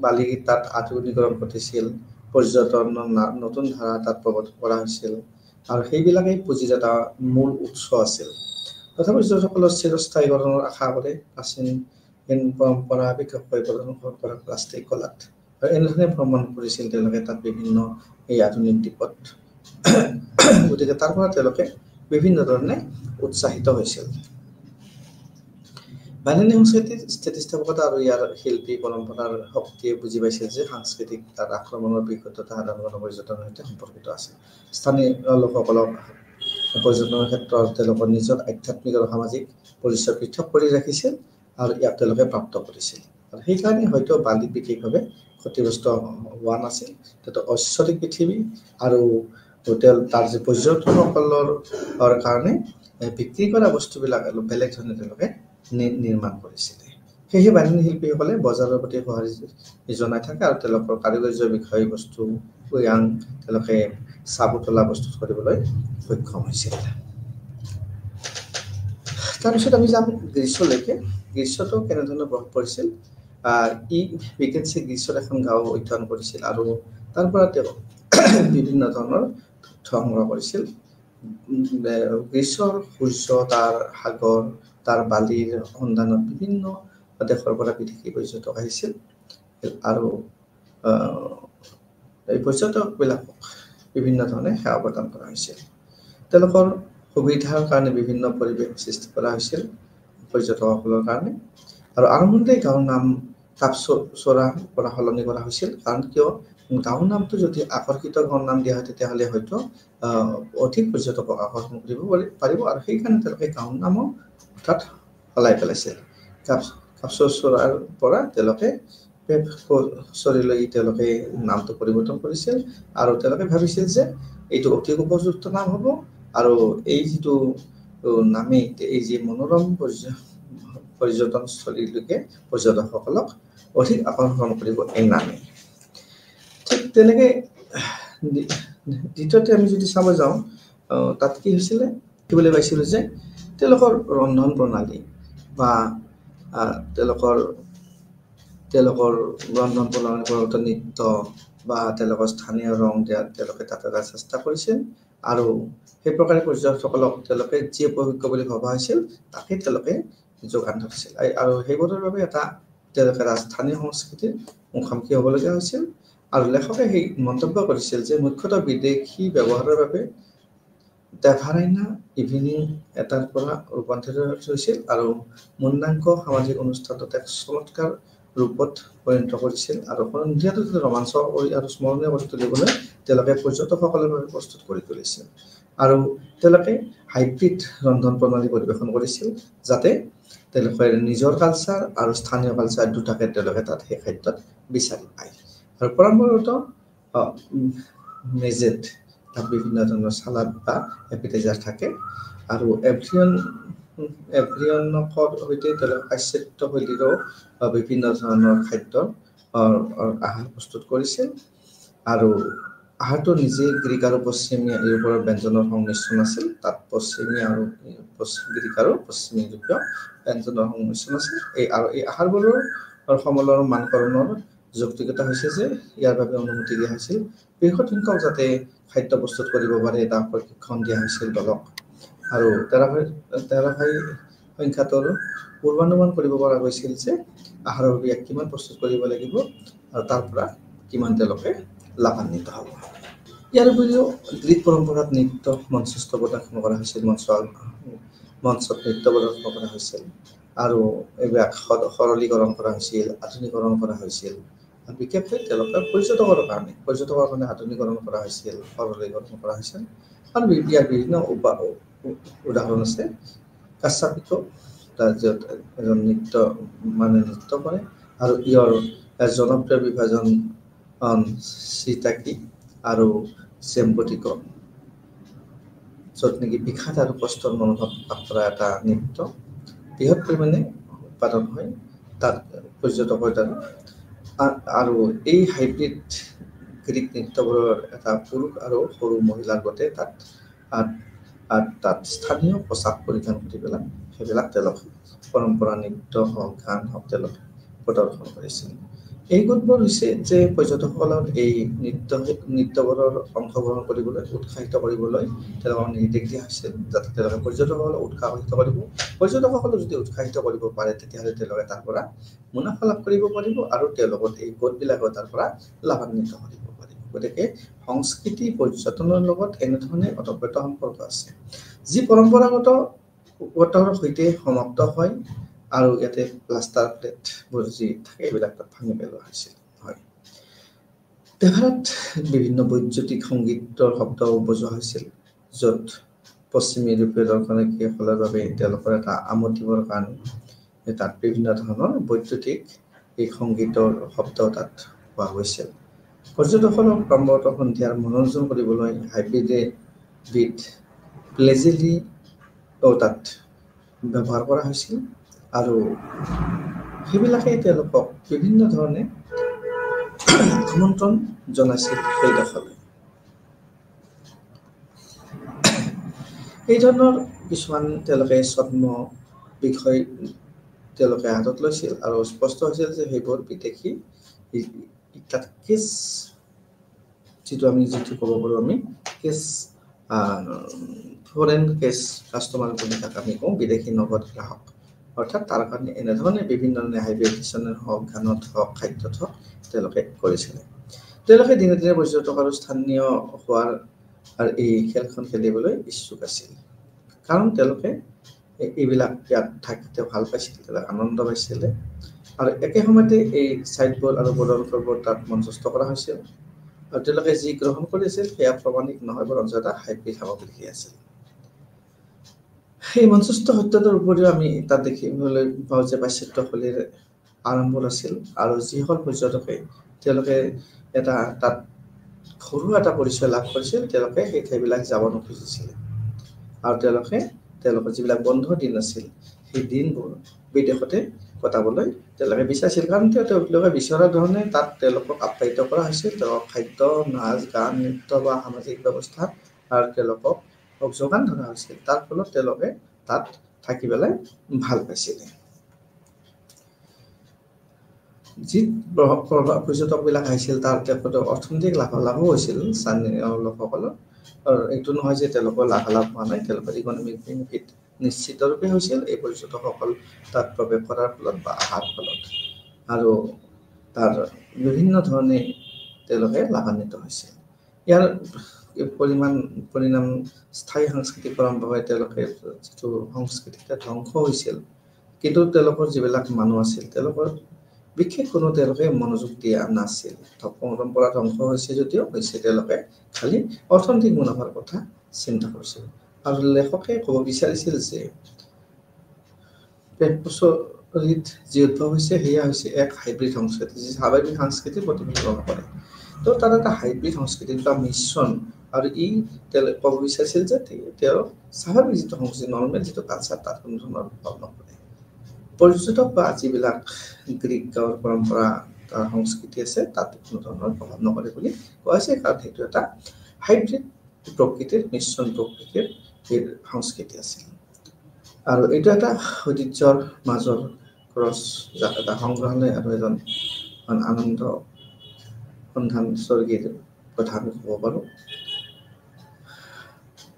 বালি তাত আধুনিকৰণ ঘটিছিল পৰ্যটনৰ নতুন ধাৰা তাত প্ৰৱৰ্তন কৰা হৈছিল আৰু সেইবিলাকেই পুঁজিৰ এটা মূল উৎস আছিল তথাপি পৰ্যটকসকলৰ চিৰস্থায়ীকৰণৰ আশা কৰে প্ৰাচীন পৰম্পৰা বিশেষকৈ প্ৰদৰ্শন কৰা প্লাষ্টিক কলাত আৰু এনেধৰণে ভ্ৰমণ কৰিছিল তেওঁলোকে তাত বিভিন্ন এই আধুনিক দ্বীপত গতিকে তাৰ পৰা তেওঁলোকে বিভিন্ন ধৰণে উৎসাহিত হৈছিল বালিনী সংস্কৃতিৰ স্থিতিস্থাপকতা আৰু ইয়াৰ শিল্পী পৰম্পৰাৰ শক্তিয়ে বুজি পাইছিল যে সাংস্কৃতিক তাৰ আক্ৰমণৰ বিকটতা সাধাৰণ পৰ্যটনৰ সৈতে সম্পৰ্কিত আছে স্থানীয় লোকসকলক পৰ্যটনৰ ক্ষেত্ৰত তেওঁলোকৰ নিজৰ আধ্যাত্মিক আৰু সামাজিক পৰিচয় পৃথক কৰি ৰাখিছিল আৰু ইয়াক তেওঁলোকে প্ৰাপ্ত কৰিছিল আৰু সেইকাৰণে হয়তো বালি বিশেষভাৱে ক্ষতিগ্ৰস্ত হোৱা নাছিল সেইটো ঐশ্বৰিক পৃথিৱী আৰু তাৰ যে পৰ্যটকসকলৰ কাৰণে বিক্ৰী কৰা বস্তুবিলাক অলপ বেলেগ ধৰণে তেওঁলোকে নিৰ্মাণ কৰিছিলে সেয়েহে বালিনী শিল্পীসকলে বজাৰৰ প্ৰতি সঁহাৰি জনাই থাকে আৰু তেওঁলোকৰ কাৰিকৰ্য বিষয়বস্তু তেওঁলোকে চাবুতলা প্ৰস্তুত কৰিবলৈ সক্ষম হৈছিল তাৰপিছত আমি যাম গ্ৰীষ্মলৈকে গ্ৰীষ্মটো কেনেধৰণৰ প্ৰভাৱ পৰিছিল বিজ্ঞানী গ্ৰীষ্মত এখন গাঁও অধ্যয়ন কৰিছিল আৰু তাৰ পৰা তেওঁ বিভিন্ন ধৰণৰ তথ্য সংগ্ৰহ কৰিছিল গ্ৰীষ্মৰ সূৰ্য তাৰ সাগৰ তাৰ বালিৰ সন্ধানত বিভিন্ন দেশৰ পৰা বিদেশী পৰ্যটক আহিছিল আৰু এই পৰ্যটকবিলাকক বিভিন্ন ধৰণে সেৱা প্ৰদান কৰা হৈছিল। তেওঁলোকৰ সুবিধাৰ কাৰণে বিভিন্ন পৰিৱেশ সৃষ্টি কৰা হৈছিল পৰ্যটকসকলৰ কাৰণে। আৰু আৰম্ভণিতে গাঁৱৰ নাম কাপচৰাৰ পৰা সলনি কৰা হৈছিল। কাৰণ কিয় গাঁৱৰ নামটো যদি আকৰ্ষিত গাঁৱৰ নাম দিয়া হয় তেতিয়াহ'লে হয়তো অধিক পৰ্যটকক আকৰ্ষণ কৰিব পাৰিব, আৰু সেইকাৰণে তেওঁলোকে গাঁৱৰ নামো অৰ্থাৎ সলাই পেলাইছিল। কাপচৰাৰ পৰা তেওঁলোকে পেপচৰীলৈ তেওঁলোকে নামটো পৰিৱৰ্তন কৰিছিল, আৰু তেওঁলোকে ভাবিছিল যে এইটো অতি উপযুক্ত নাম হ'ব, আৰু এই যিটো নামে এই যি মনোৰম পৰ্যটনস্থলীলৈকে পৰ্যটকসকলক অধিক আকৰ্ষণ কৰিব এই নামে। ঠিক তেনেকৈ দ্বিতীয়তে আমি যদি চাব যাওঁ, তাত কি হৈছিলে, দেখিবলৈ পাইছিলোঁ যে তেওঁলোকৰ ৰন্ধন প্ৰণালী বা তেওঁলোকৰ ৰন্ধন প্ৰণালী কৰোঁতে নৃত্য বা তেওঁলোকৰ স্থানীয় ৰং দিয়াত তেওঁলোকে তাত এটা চেষ্টা কৰিছিল, আৰু সেই প্ৰকাৰে পৰ্যটকসকলক তেওঁলোকে যি উপভোগ্য বুলি ভবা হৈছিল তাকে তেওঁলোকে যোগান ধৰিছিল, আৰু সেইবোৰৰ বাবে তেওঁলোকে স্থানীয় সংস্কৃতিৰ মুখামুখি হ'বলগীয়া হৈছিল। আৰু লেখকে সেই মন্তব্য কৰিছিল যে মুখ্যতঃ বিদেশী ব্যৱহাৰৰ বাবে দেভাৰাইনা ইভিনিং এটাৰ পৰা ৰূপান্তৰিত হৈছিল, আৰু মুন্নাংক সামাজিক অনুষ্ঠানত এক চমৎকাৰ ৰূপত পৰিণত কৰিছিল, আৰু সন্ধিয়াটো ৰোমাঞ্চকৰ আৰু স্মৰণীয় কৰি তুলিবলৈ তেওঁলোকে পৰ্যটকসকলৰ বাবে প্ৰস্তুত কৰি তুলিছিল। আৰু তেওঁলোকে হাইব্ৰিড ৰন্ধন প্ৰণালী পৰিৱেশন কৰিছিল, যাতে তেওঁলোকে নিজৰ কালচাৰ আৰু স্থানীয় কালচাৰ দুটাকে তেওঁলোকে তাত সেই খাদ্যত বিচাৰি পায়। আৰু পৰম্পৰাগত মেজেত তাত বিভিন্ন ধৰণৰ চালাড বা এপিটাইজাৰ থাকে, আৰু এভৰিয়নকৰ সৈতে তেওঁলোকে পাশ্চাত্যশৈলীৰো বিভিন্ন ধৰণৰ খাদ্যৰ আহাৰ প্ৰস্তুত কৰিছিল, আৰু আহাৰটো নিজে গ্ৰীক আৰু পশ্চিমীয়া ইউৰোপৰ ব্যঞ্জনৰ সংমিশ্ৰণ আছিল। তাত পশ্চিমীয়া আৰু গ্ৰীক আৰু পশ্চিম ইউৰোপীয় ব্যঞ্জনৰ সংমিশ্ৰণ আছিল। এই আহাৰবোৰৰ সমলৰ মানকৰণৰ যৌক্তিকতা হৈছে যে ইয়াৰ বাবে অনুমতি দিয়া হৈছিল বৃহৎ সংখ্যক যাতে খাদ্য প্ৰস্তুত কৰিব পাৰে তাক প্ৰশিক্ষণ দিয়া হৈছিল দলক, আৰু তেৰাভাই সংখ্যাটোৰ পূৰ্বানুমান কৰিব পৰা গৈছিল যে আহাৰৰ বাবে কিমান প্ৰস্তুত কৰিব লাগিব, আৰু তাৰ পৰা কিমান তেওঁলোকে লাভান্বিত হ'ব। ইয়াৰ উপৰিও গ্ৰীক পৰম্পৰাত নৃত্য মঞ্চস্থ প্ৰদৰ্শন কৰা হৈছিল, মঞ্চত নৃত্য প্ৰদৰ্শন কৰা হৈছিল, আৰু এইবিলাক সৰলীকৰণ কৰা হৈছিল, আধুনিকৰণ কৰা হৈছিল। বিশেষকৈ তেওঁলোকে পৰ্যটকৰ কাৰণে আধুনিকৰণ কৰা হৈছিল, সৰলীকৰণ কৰা হৈছিল। আৰু ইয়াৰ বিভিন্ন উদাহৰণ আছে। কাছাপিকো য'ত এজন নৃত্য কৰে, আৰু ইয়াৰ জনপ্ৰিয় বিভাজন চিটাকি আৰু চেম্পটিকো, য'ত নেকি বিষাদ আৰু কষ্টৰ মনোভাৱ প্ৰকাশ কৰা এটা নৃত্য বৃহৎ পৰিমাণে উৎপাদন হয় তাত পৰ্যটকৰ দ্বাৰা। আৰু এই হাইব্ৰিড গ্ৰীক নৃত্যবোৰৰ এটা পুৰুষ আৰু সৰু মহিলাৰ গোটে তাত স্থানীয় পোচাক পৰিধান কৰি পেলাই সেইবিলাক তেওঁলোকে পৰম্পৰা নৃত্য হওক গান হওক তেওঁলোকে প্ৰদৰ্শন কৰিছিল। এই গোটবোৰ হৈছে যে পৰ্যটকসকলৰ এই নৃত্যবোৰৰ অংশগ্ৰহণ কৰিবলৈ উৎসাহিত কৰিবলৈ তেওঁলোকক নিৰ্দেশ দিয়া হৈছিল, যাতে তেওঁলোকে পৰ্যটকসকলক উৎসাহিত কৰিব। পৰ্যটকসকলক যদি উৎসাহিত কৰিব পাৰে তেতিয়াহ'লে তেওঁলোকে তাৰ পৰা মুনাফা লাভ কৰিব পাৰিব, আৰু তেওঁলোকৰ এই গোটবিলাকৰ তাৰ পৰা লাভান্বিত কৰিব পাৰিব। গতিকে সংস্কৃতি পৰ্যটনৰ লগত এনেধৰণে ওতঃপ্ৰোত সম্পৰ্ক আছে, যি পৰম্পৰাগতৰ সৈতে সমাপ্ত হয়, আৰু ইয়াতে প্লাষ্টাৰ প্লেটবোৰ যি থাকে এইবিলাক তাত ভাঙি পেলোৱা হৈছিল। হয়, তেভাৰাত বিভিন্ন বৈদ্যুতিক সংগীতৰ শব্দ বজোৱা হৈছিল, য'ত পশ্চিম ইউৰোপীয় দৰ্শনাৰ্থীসকলৰ বাবে তেওঁলোকৰ এটা আমোদ দিবৰ কাৰণে তাত বিভিন্ন ধৰণৰ বৈদ্যুতিক এই সংগীতৰ শব্দ তাত পোৱা গৈছিল। পৰ্যটকসকলক ক্ৰমাগত সন্ধিয়াৰ মনোৰঞ্জন কৰিবলৈ হাইব্ৰিড প্লেজিলি তাত ব্যৱহাৰ কৰা হৈছিল, আৰু সেইবিলাকে তেওঁলোকক বিভিন্ন ধৰণে আমন্ত্ৰণ জনাইছিল সেই দেশলৈ। এই ধৰণৰ কিছুমান তেওঁলোকে ছদ্ম বিষয় তেওঁলোকে হাতত লৈছিল, আৰু স্পষ্ট হৈছিল যে সেইবোৰ বিদেশী কেছ, যিটো ক'ব পাৰোঁ আমি কেছ ফৰেন কেছ কাষ্টমাৰ বুলি তাক আমি কওঁ, বিদেশী নগদ গ্ৰাহক অৰ্থাৎ তাৰ কাৰণে এনেধৰণে বিভিন্ন ধৰণে হাইব্ৰিডেশ্যনৰ হওক, গানত হওক, খাদ্যত হওক তেওঁলোকে কৰিছিলে। তেওঁলোকে দিনে দিনে পৰ্যটক আৰু স্থানীয় হোৱাৰ আৰু এই খেলখন খেলিবলৈ ইচ্ছুক আছিল, কাৰণ তেওঁলোকে এইবিলাক ইয়াত থাকি তেওঁ ভাল পাইছিল, তেওঁলোকে আনন্দ পাইছিলে। আৰু একে সময়তে এই চাইটবল আৰু বৰ্ডৰ তাত মঞ্চস্থ কৰা হৈছিল, আৰু তেওঁলোকে যি গ্ৰহণ কৰিছিল সেয়া প্ৰমাণিক নহয়, বৰঞ্চ এটা হাইব্ৰিড সামগ্ৰী আছিল। সেই মঞ্চস্থ সত্যতাৰ উপৰিও আমি তাত দেখিবলৈ পাওঁ যে পাশ্চাত্যশৈলীৰ আৰম্ভ আছিল, আৰু যিসকল পৰ্যটকে তেওঁলোকে এটা তাত ঘৰুৱা এটা পৰিচয় লাভ কৰিছিল, তেওঁলোকে সেই ঠাইবিলাক যাব নোখুজিছিল, আৰু তেওঁলোকৰ যিবিলাক বন্ধৰ দিন আছিল সেই দিনবোৰ বিদেশতে কটাবলৈ তেওঁলোকে বিচাৰিছিল, কাৰণ তেওঁলোকে বিচৰা ধৰণে তাত তেওঁলোকক আপ্যায়িত কৰা হৈছিল। তেওঁলোকক খাদ্য, নাচ, গান, নৃত্য বা সামাজিক ব্যৱস্থা আৰু তেওঁলোকক যোগান ধৰা হৈছিল, তাৰ ফলত তেওঁলোকে তাত থাকি পেলাই ভাল পাইছিলে। যি পৰ্যটকবিলাক আহিছিল তাৰ তেওঁলোকৰ অৰ্থনৈতিক লাভালাভো হৈছিল স্থানীয় লোকসকলৰ, আৰু এইটো নহয় যে তেওঁলোকৰ লাভালাভ হোৱা নাই, তেওঁলোকৰ ইকনমিক বেনিফিট নিশ্চিতৰূপে হৈছিল এই পৰ্যটকসকল তাত প্ৰৱেশ কৰাৰ ফলত বা অহাৰ ফলত, আৰু তাৰ বিভিন্ন ধৰণে তেওঁলোকে লাভান্বিত হৈছিল। ইয়াৰ পৰিণাম স্থায়ী সাংস্কৃতিক পৰম্পৰাই তেওঁলোকে যিটো সংস্কৃতিতে ধ্বংস হৈছিল, কিন্তু তেওঁলোকৰ যিবিলাক মানুহ আছিল তেওঁলোকৰ বিশেষ কোনো তেওঁলোকে মনোযোগ দিয়া নাছিল। পৰম্পৰা ধ্বংস হৈছে যদিও হৈছে, তেওঁলোকে খালি অৰ্থনৈতিক মুনাফাৰ কথা চিন্তা কৰিছিল। আৰু লেখকে ক'ব বিচাৰিছিল যে প্ৰচলিত যি উদ্ভৱ হৈছে সেয়া হৈছে এক হাইব্ৰিড সংস্কৃতি, যি স্বাভাৱিক সাংস্কৃতিক প্ৰতিফলন কৰে। তো তাত এটা হাইব্ৰিড সংস্কৃতি বা মিশ্ৰণ, আৰু তেওঁ ক'ব বিচাৰিছিল যে তেওঁ স্বাভাৱিক যিটো সংস্কৃতি, নৰ্মেল যিটো কালচাৰ, তাত কোনো ধৰণৰ প্ৰভাৱ নপৰে। পৰ্যটক বা যিবিলাক গ্ৰীক গাঁৱৰ পৰম্পৰা তাৰ সংস্কৃতি আছে তাত কোনো ধৰণৰ প্ৰভাৱ নপৰে বুলি কোৱা হৈছে, কাৰণ সেইটো এটা হাইব্ৰিড প্ৰকৃতিৰ মিশ্ৰণ প্ৰকৃতিৰ সংস্কৃতি আছিল। আৰু এইটো এটা ঐতিহ্যৰ মাজৰ ক্ৰছ, যাক এটা সংগ্ৰহালয় আৰু এজন আনন্দ সন্ধানস্বৰ্গীৰ কথা আমি ক'ব পাৰোঁ।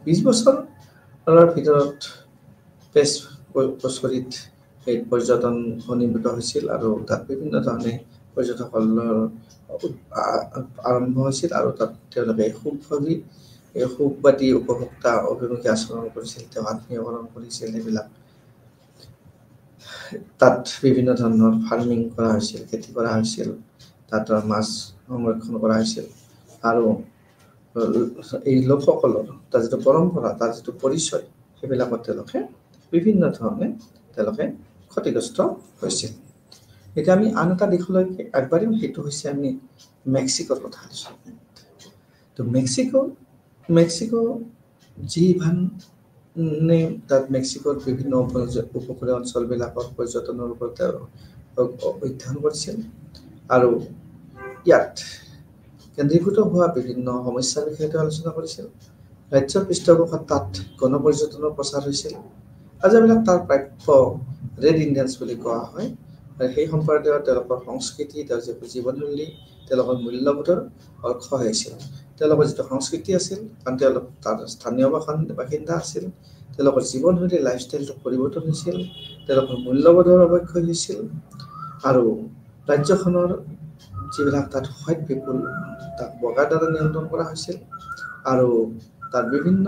20 বছৰৰ ভিতৰত প্ৰচলিত এই পৰ্যটন ঘনীভূত হৈছিল, আৰু তাত বিভিন্ন ধৰণে পৰ্যটকসকলৰ আৰম্ভ হৈছিল, আৰু তাত তেওঁলোকে সুখবাদী উপভোক্তা অভিমুখী আচৰণ কৰিছিল, তেওঁ আত্মীয়কৰণ কৰিছিল। সেইবিলাক তাত বিভিন্ন ধৰণৰ ফাৰ্মিং কৰা হৈছিল, খেতি কৰা হৈছিল, তাত মাছ সংৰক্ষণ কৰা হৈছিল, আৰু এই লোকসকলৰ তাৰ যিটো পৰম্পৰা, তাৰ যিটো পৰিচয়, সেইবিলাকত তেওঁলোকে বিভিন্ন ধৰণে তেওঁলোকে ক্ষতিগ্ৰস্ত হৈছিল। এতিয়া আমি আন এটা দিশলৈ আগবাঢ়িম, সেইটো হৈছে আমি মেক্সিকোৰ কথা আলোচনা কৰিম। তো মেক্সিকো যিমানে তাত মেক্সিকোৰ বিভিন্ন উপকূলীয় অঞ্চলবিলাকৰ পৰ্যটনৰ ওপৰত অধ্যয়ন কৰিছিল, আৰু ইয়াত কেন্দ্ৰীভূত হোৱা বিভিন্ন সমস্যাৰ বিষয়ে আলোচনা কৰিছিল। ৰাজ্যৰ পৃষ্ঠপোষকত তাত গণপৰ্যটনৰ প্ৰচাৰ হৈছিল, আৰু যিবিলাক তাৰ প্ৰাপ্য ৰেড ইণ্ডিয়ানছ বুলি কোৱা হয়, সেই সম্প্ৰদায়ৰ তেওঁলোকৰ সংস্কৃতি, তেওঁলোকৰ জীৱনশৈলী, তেওঁলোকৰ মূল্যবোধৰ ক্ষয় হৈছিল। তেওঁলোকৰ যিটো সংস্কৃতি আছিল, কাৰণ তেওঁলোক তাৰ স্থানীয় বাসিন্দা আছিল, তেওঁলোকৰ জীৱনশৈলী লাইফষ্টাইলটো পৰিৱৰ্তন হৈছিল, তেওঁলোকৰ মূল্যবোধৰ অৱক্ষয় হৈছিল, আৰু ৰাজ্যখনৰ যিবিলাক তাত হোৱাইট পিপুল, তাক বগাৰ দ্বাৰা নিয়ন্ত্ৰণ কৰা হৈছিল, আৰু তাত বিভিন্ন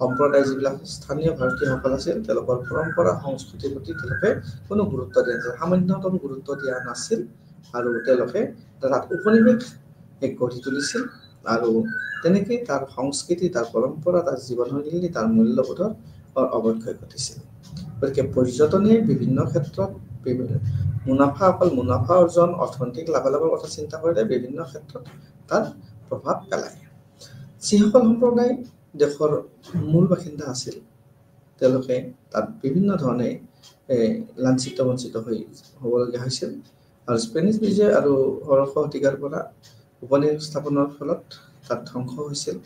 সম্প্ৰদায় যিবিলাক স্থানীয় ভাৰতীয়সকল আছিল, তেওঁলোকৰ পৰম্পৰা সংস্কৃতিৰ প্ৰতি তেওঁলোকে কোনো গুৰুত্ব দিয়া নাছিল, সামান্যতম গুৰুত্ব দিয়া নাছিল, আৰু তেওঁলোকে তাত উপনিৱেশ গঢ়ি তুলিছিল, আৰু তেনেকৈ তাৰ সংস্কৃতি, তাৰ পৰম্পৰা, তাৰ জীৱনশৈলী, তাৰ মূল্যবোধৰ অৱক্ষয় ঘটিছিল। গতিকে পৰ্যটনে বিভিন্ন ক্ষেত্ৰত অকল মুনাফা অৰ্জন, অৰ্থনৈতিক লাভালাভৰ কথা চিন্তা কৰিলে বিভিন্ন ক্ষেত্ৰত তাত প্ৰভাৱ পেলায়। যিসকল সম্প্ৰদায় দেশৰ মূল বাসিন্দা আছিল, তেওঁলোকে তাত বিভিন্ন ধৰণে লাঞ্ছিত বঞ্চিত হ'বলগীয়া হৈছিল, আৰু স্পেনিছ বিজয় আৰু ষোড়শ শতিকাৰ পৰা উপনিৱেশ স্থাপনৰ ফলত তাত ধ্বংস হৈছিল,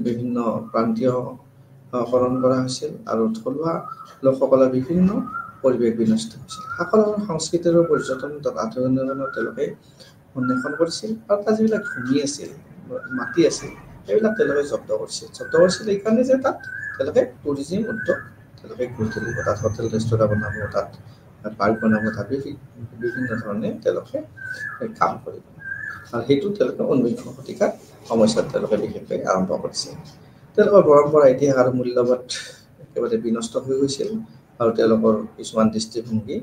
বিভিন্ন প্ৰান্তীয়কৰণ কৰা হৈছিল, আৰু থলুৱা লোকসকলৰ বিভিন্ন পৰিৱেশ বিনষ্ট হৈছিল। সকলো সংস্কৃতিৰ পৰ্যটন তাত আধুনিকৰণত তেওঁলোকে অন্বেষণ কৰিছিল, আৰু তাত যিবিলাক ভূমি আছিল, মাটি আছিল, সেইবিলাক তেওঁলোকে জব্দ কৰিছিল এইকাৰণে যে তাত তেওঁলোকে টুৰিজিম উদ্যোগ তেওঁলোকে গুৰুত্ব দিব। তাত হোটেল ৰেষ্টুৰেণ্ট বনাব, তাত পাৰ্ক বনাব, তাত বিভিন্ন ধৰণে তেওঁলোকে কাম কৰিব। আৰু সেইটো তেওঁলোকে 19শ শতিকাত সমস্যাত তেওঁলোকে বিশেষকৈ আৰম্ভ কৰিছে। তেওঁলোকৰ পৰম্পৰা, ইতিহাস আৰু মূল্যবোধ একেবাৰে বিনষ্ট হৈ গৈছিল। আৰু তেওঁলোকৰ কিছুমান দৃষ্টিভংগী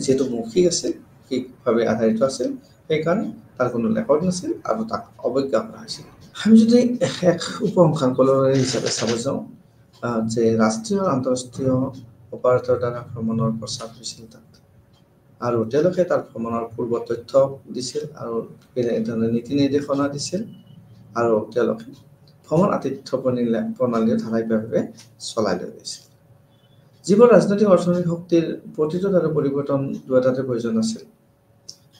যিহেতু মৌখিক আছিল, মৌখিকভাৱে আধাৰিত আছিল, সেইকাৰণে তাৰ কোনো ৰেকৰ্ড নাছিল আৰু তাক অৱজ্ঞা কৰা হৈছিল। আমি যদি এক উপসংহাৰকলৰে হিচাপে চাব যাওঁ, যে ৰাষ্ট্ৰীয় আন্তঃৰাষ্ট্ৰীয় অপাৰেটৰ দ্বাৰা ভ্ৰমণৰ প্ৰচাৰ হৈছিল তাত, আৰু তেওঁলোকে তাৰ ভ্ৰমণৰ পূৰ্ব তথ্য দিছিল আৰু নীতি নিৰ্দেশনা দিছিল, আৰু তেওঁলোকে ভ্ৰমণ আতিথ্য প্ৰণালীও ধাৰাবাহিকভাৱে চলাই লৈ গৈছিল। যিবোৰ ৰাজনৈতিক অৰ্থনৈতিক শক্তিৰ প্ৰতিৰোধ আৰু পৰিৱৰ্তন দুয়োটাতে প্ৰয়োজন আছিল,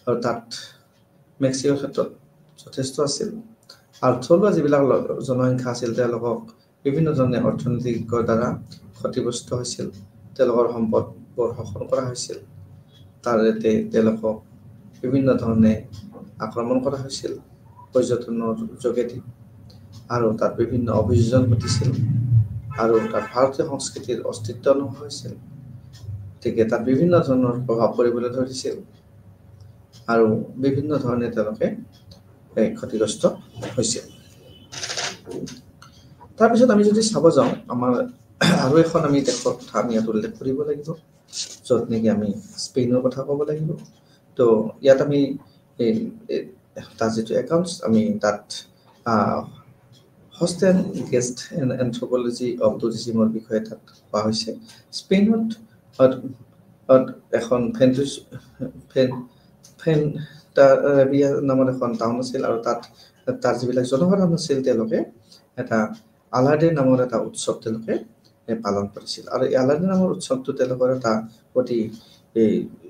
আৰু তাত মেক্সিকোৰ ক্ষেত্ৰত যথেষ্ট আছিল। আৰু থলুৱা যিবিলাক জনসংখ্যা আছিল তেওঁলোকক বিভিন্ন ধৰণে অৰ্থনৈতিকৰ দ্বাৰা ক্ষতিগ্ৰস্ত হৈছিল, তেওঁলোকৰ সম্পদবোৰ শোষণ কৰা হৈছিল, তাৰে তেওঁলোকক বিভিন্ন ধৰণে আক্ৰমণ কৰা হৈছিল পৰ্যটনৰ যোগেদি, আৰু তাত বিভিন্ন অভিযোজন ঘটিছিল, আৰু তাত ভাৰতীয় সংস্কৃতিৰ অস্তিত্ব নোহোৱা হৈছিল। গতিকে তাত বিভিন্ন ধৰণৰ প্ৰভাৱ পৰিবলৈ ধৰিছিল, আৰু বিভিন্ন ধৰণে তেওঁলোকে ক্ষতিগ্ৰস্ত হৈছিল। তাৰপিছত আমি যদি চাব যাওঁ, আমাৰ আৰু এখন আমি দেশৰ কথা আমি ইয়াত উল্লেখ কৰিব লাগিব, য'ত নেকি আমি স্পেইনৰ কথা ক'ব লাগিব। তো ইয়াত আমি তাৰ যিটো একাউণ্টছ, আমি তাত host and guest anthropology of টুৰিজিমৰ বিষয়ে তাত কোৱা হৈছে। স্পেইনত এখন ফেণ্টাৰেভিয়া নামৰ এখন টাউন আছিল, আৰু তাৰ যিবিলাক জনসাধাৰণ আছিল তেওঁলোকে এটা আলাদে নামৰ এটা উৎসৱ তেওঁলোকে পালন কৰিছিল। আৰু এই আলাদে নামৰ উৎসৱটো তেওঁলোকৰ এটা অতি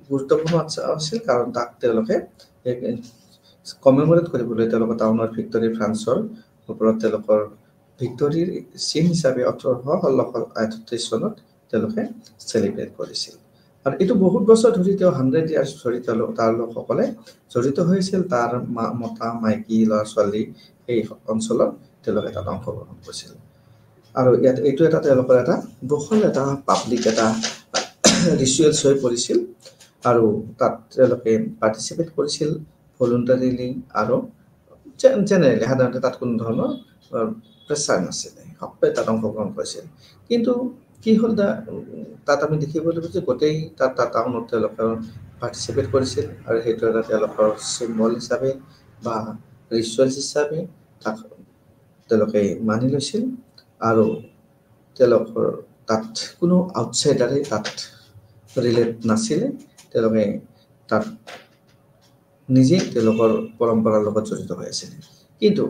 গুৰুত্বপূৰ্ণ আছিল, কাৰণ তাক তেওঁলোকে কমেমৰেট কৰিবলৈ তেওঁলোকৰ টাউনৰ ভিক্টৰী ফ্ৰান্সৰ ওপৰত তেওঁলোকৰ ভিক্টৰীৰ চিন হিচাপে 1838 চনত তেওঁলোকে চেলিব্ৰেট কৰিছিল। আৰু এইটো বহুত বছৰ ধৰি 100 ইয়াৰ্ছ ধৰি তাৰ লোকসকলে জড়িত হৈছিল। তাৰ মতা মাইকী ল'ৰা ছোৱালী এই অঞ্চলত তেওঁলোকে তাত অংশগ্ৰহণ কৰিছিল। আৰু ইয়াত এইটো এটা তেওঁলোকৰ এটা বহল এটা পাব্লিক এটা ৰিচুৱেলছ হৈ পৰিছিল, আৰু তাত তেওঁলোকে পাৰ্টিচিপেট কৰিছিল ভলুণ্টাৰীলি, আৰু জেনেৰেলি সাধাৰণতে তাত কোনো ধৰণৰ প্ৰেছাৰ নাছিলে, সকলোৱে তাত অংশগ্ৰহণ কৰিছিল। কিন্তু কি হ'ল, তাত আমি দেখিবলৈ পাইছোঁ যে গোটেই তাত টাউনত তেওঁলোকে পাৰ্টিচিপেট কৰিছিল, আৰু সেইটো এটা তেওঁলোকৰ চিম্বল হিচাপে বা ৰিচুৱেলছ হিচাপে তাক তেওঁলোকে মানি লৈছিল। আৰু তেওঁলোকৰ তাত কোনো আউটচাইডাৰে তাত ৰিলেট নাছিলে, তেওঁলোকে তাত নিজেই তেওঁলোকৰ পৰম্পৰাৰ লগত জড়িত হৈ আছিলে। কিন্তু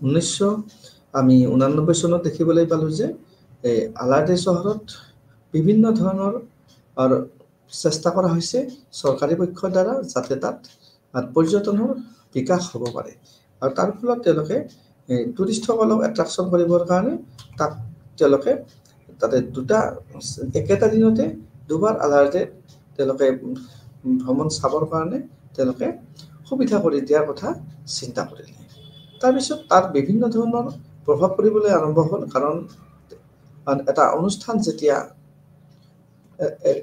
1999 চনত দেখিবলৈ পালোঁ যে আলাদে চহৰত বিভিন্ন ধৰণৰ চেষ্টা কৰা হৈছে চৰকাৰী পক্ষৰ দ্বাৰা, যাতে তাত পৰ্যটনৰ বিকাশ হ'ব পাৰে। আৰু তাৰ ফলত তেওঁলোকে টুৰিষ্টসকলক এট্ৰাকশ্যন কৰিবৰ কাৰণে তাক তেওঁলোকে তাতে একেটা দিনতে দুবাৰ আলাদে তেওঁলোকে ভ্ৰমণ চাবৰ কাৰণে তেওঁলোকে সুবিধা কৰি দিয়াৰ কথা চিন্তা কৰিলে। তাৰপিছত তাত বিভিন্ন ধৰণৰ প্ৰভাৱ পৰিবলৈ আৰম্ভ হ'ল, কাৰণ এটা অনুষ্ঠান যেতিয়া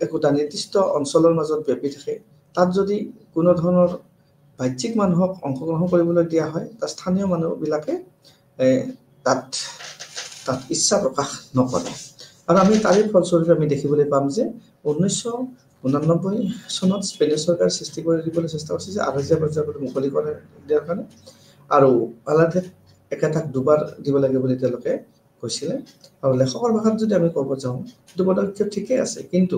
একোটা নিৰ্দিষ্ট অঞ্চলৰ মাজত ব্যাপি থাকে, তাত যদি কোনো ধৰণৰ বাহ্যিক মানুহক অংশগ্ৰহণ কৰিবলৈ দিয়া হয়, তাত স্থানীয় মানুহবিলাকে তাত ইচ্ছা প্ৰকাশ নকৰে। আৰু আমি তাৰে ফলস্বৰূপে আমি দেখিবলৈ পাম যে 1989 চনত স্পেনিছ চৰকাৰে সৃষ্টি কৰি দিবলৈ চেষ্টা কৰিছে যে আলহাজিয়া বজাৰবোৰ মুকলি কৰি দিয়াৰ কাৰণে, আৰু আলাদে একেটাক দুবাৰ দিব লাগে বুলি তেওঁলোকে কৈছিলে। আৰু লেখকৰ ভাষাত যদি আমি ক'ব যাওঁ, সেইটো পদক্ষেপ ঠিকেই আছে, কিন্তু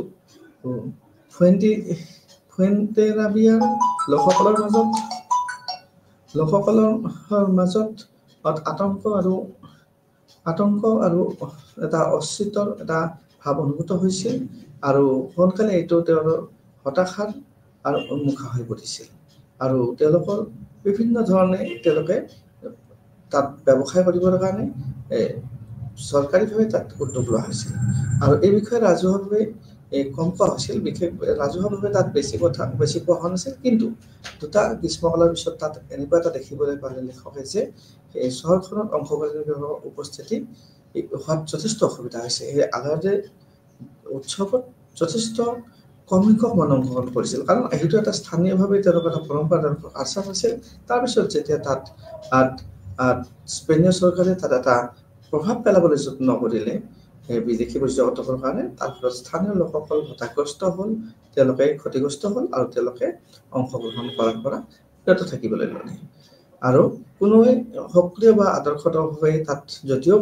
ফুৱেণ্টেৰাভিয়াৰ লোকসকলৰ মাজত আতংক আৰু এটা অস্তিত্বৰ এটা ভাৱ অনুভূত হৈছিল, আৰু সোনকালে এইটো তেওঁলোকৰ হতাশাৰ আৰু উন্মুখা হৈ পৰিছিল। আৰু তেওঁলোকৰ বিভিন্ন ধৰণে তেওঁলোকে তাত ব্যৱসায় কৰিবৰ কাৰণে চৰকাৰীভাৱে তাত উদ্যোগ লোৱা হৈছিল, আৰু এই বিষয়ে ৰাজহুৱাভাৱে কম কোৱা হৈছিল। বিশেষভাৱে ৰাজহুৱাভাৱে তাত বেছি কোৱা হোৱা নাছিল। কিন্তু দুটা গ্ৰীষ্মকালৰ পিছত তাত এনেকুৱা এটা দেখিবলৈ পালে লেখকে যে এই চহৰখনত অংশগ্ৰহণৰ উপস্থিতি হোৱাত যথেষ্ট অসুবিধা হৈছে। এই আলাদে উৎসৱত যথেষ্ট কম সংখ্যক মানুহ অংশগ্ৰহণ কৰিছিল, কাৰণ সেইটো এটা স্থানীয়ভাৱে তেওঁলোকৰ এটা পৰম্পৰা আচাৰ আছিল। তাৰপিছত যেতিয়া তাত স্পেনীয় চৰকাৰে তাত এটা প্ৰভাৱ পেলাবলৈ যত্ন কৰিলে বিদেশী পৰ্যটকৰ কাৰণে, তাৰ ফলত স্থানীয় লোকসকল হতাশগ্ৰস্ত হ'ল, তেওঁলোকে ক্ষতিগ্ৰস্ত হ'ল আৰু তেওঁলোকে অংশগ্ৰহণ কৰাৰ পৰা বিৰত থাকিবলৈ ল'লে। আৰু কোনোৱে সক্ৰিয় বা আদৰ্শভাৱে তাত যদিও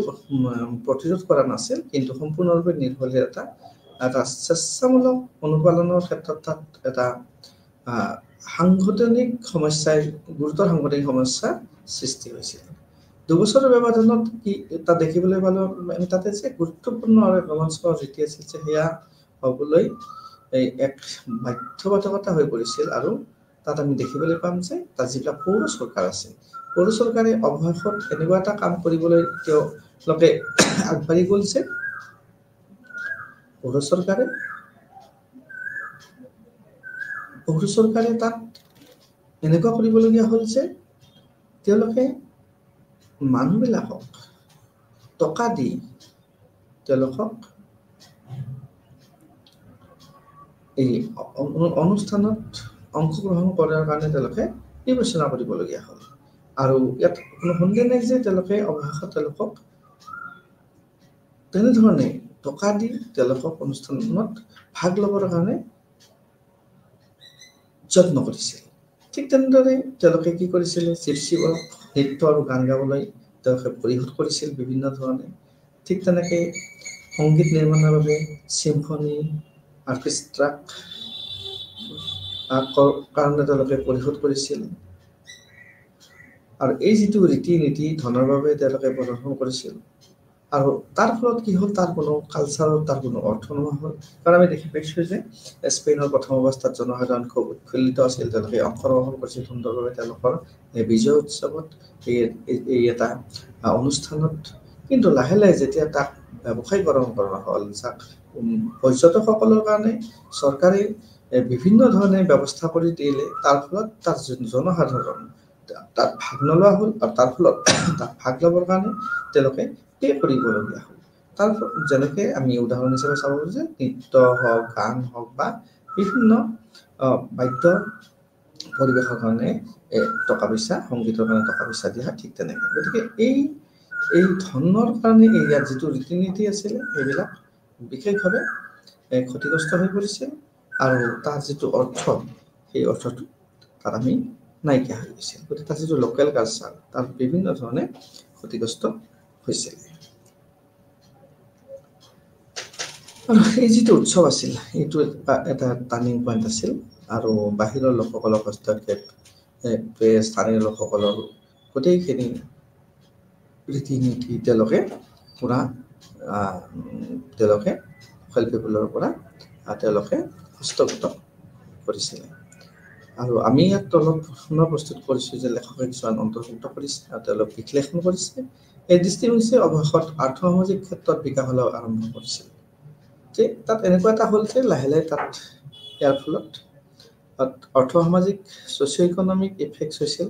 প্ৰতিৰোধ কৰা নাছিল, কিন্তু সম্পূৰ্ণৰূপে নিৰ্ভৰশীল এটা স্বেচ্ছামূলক অনুপালনৰ ক্ষেত্ৰত তাত এটা সাংগঠনিক সমস্যাই গুৰুতৰ সাংগঠনিক সমস্যাৰ সৃষ্টি হৈছিল। দুবছৰৰ ব্যৱধানত কি তাত দেখিবলৈ পালোঁ আমি তাতে যে গুৰুত্বপূৰ্ণ আৰু ৰোমাঞ্চকৰ ৰীতি আছিল যে সেয়া হ'বলৈ এক বাধ্যবাধকতা হৈ পৰিছিল। আৰু তাত আমি দেখিবলৈ পাম যে তাত যিবিলাক পৌৰ চৰকাৰ আছে, পৌৰ চৰকাৰে অৱশেষত এনেকুৱা এটা কাম কৰিবলৈ তেওঁলোকে আগবাঢ়ি গ'ল যে পৌৰ চৰকাৰে তাত এনেকুৱা কৰিবলগীয়া হ'ল যে তেওঁলোকে মানুহবিলাকক টকা দি তেওঁলোকক এই অনুষ্ঠানত অংশগ্ৰহণ কৰাৰ কাৰণে তেওঁলোকে বিবেচনা কৰিবলগীয়া হ'ল। আৰু ইয়াত কোনো সন্দেহ নাই যে তেওঁলোকে অৱশেষত তেওঁলোকক তেনেধৰণে টকা দি তেওঁলোকক অনুষ্ঠানত ভাগ ল'বৰ কাৰণে যত্ন কৰিছিল। ঠিক তেনেদৰে তেওঁলোকে কি কৰিছিলে, জিপচিবোৰক নৃত্য আৰু গান গাবলৈ তেওঁলোকে পৰিশোধ কৰিছিল বিভিন্ন ধৰণে। ঠিক তেনেকে সংগীত নিৰ্মাণৰ বাবে চিম্ফনী অৰ্কেষ্ট্ৰাক কাৰণে তেওঁলোকে পৰিশোধ কৰিছিল। আৰু এই যিটো ৰীতি নীতি ধনৰ বাবে তেওঁলোকে প্ৰদৰ্শন কৰিছিল, আৰু তাৰ ফলত কি হ'ল, তাৰ কোনো কালচাৰৰ তাৰ কোনো অৰ্থ নোহোৱা হ'ল। কাৰণ আমি দেখি পাইছোঁ যে স্পেইনৰ প্ৰথম অৱস্থাত জনসাধাৰণ খুব উৎফুল্লিত আছিল, তেওঁলোকে অংশগ্ৰহণ কৰিছিল সুন্দৰভাৱে তেওঁলোকৰ বিজয় উৎসৱত, এই এটা অনুষ্ঠানত। কিন্তু লাহে লাহে যেতিয়া তাক ব্যৱসায়ীকৰণ কৰা হ'ল, যাক পৰ্যটকসকলৰ কাৰণে চৰকাৰে বিভিন্ন ধৰণে ব্যৱস্থা কৰি দিলে, তাৰ ফলত তাৰ জনসাধাৰণ তাত ভাগ নোলোৱা হ'ল। আৰু তাৰ ফলত তাত ভাগ ল'বৰ কাৰণে তেওঁলোকে পে কৰিবলগীয়া হ'ল। তাৰ যেনেকৈ আমি উদাহৰণ হিচাপে চাব পাৰোঁ যে নৃত্য হওক, গান হওক বা বিভিন্ন বাদ্য পৰিৱেশৰ কাৰণে টকা পইচা, সংগীতৰ কাৰণে টকা পইচা দিয়া হয়। ঠিক তেনেকৈ গতিকে এই ধনৰ কাৰণে ইয়াত যিটো ৰীতি নীতি আছিলে সেইবিলাক বিশেষভাৱে ক্ষতিগ্ৰস্ত হৈ পৰিছে। আৰু তাৰ যিটো অৰ্থ, সেই অৰ্থটো তাত আমি নাইকিয়া হৈ গৈছিল। গতিকে তাৰ যিটো লোকেল কালচাৰ তাত বিভিন্ন ধৰণে ক্ষতিগ্ৰস্ত হৈছিল। আৰু এই যিটো উৎসৱ আছিল, এইটো এটা টাৰ্ণিং পইণ্ট আছিল। আৰু বাহিৰৰ লোকসকলক হস্তক্ষেপ, স্থানীয় লোকসকলৰ গোটেইখিনি ৰীতি নীতি তেওঁলোকে পূৰা তেওঁলোকে শিল্পীসকলৰ পৰা তেওঁলোকে হস্তগত কৰিছিলে। আৰু আমি ইয়াত অলপ পুনৰ প্ৰস্তুত কৰিছোঁ যে লেখকে কিছুমান অন্তৰ্ভুক্ত কৰিছে আৰু তেওঁলোক বিশ্লেষণ কৰিছে। এই দৃষ্টিভংগী অৱশেষত আৰ্থ-সামাজিক ক্ষেত্ৰত বিকাশ হ'বলৈ আৰম্ভ কৰিছিল। যে তাত এনেকুৱা এটা হ'ল যে লাহে লাহে তাত ইয়াৰ ফলত অৰ্থ-সামাজিক ছ'চিঅ' ইকনমিক ইফেক্টছ হৈছিল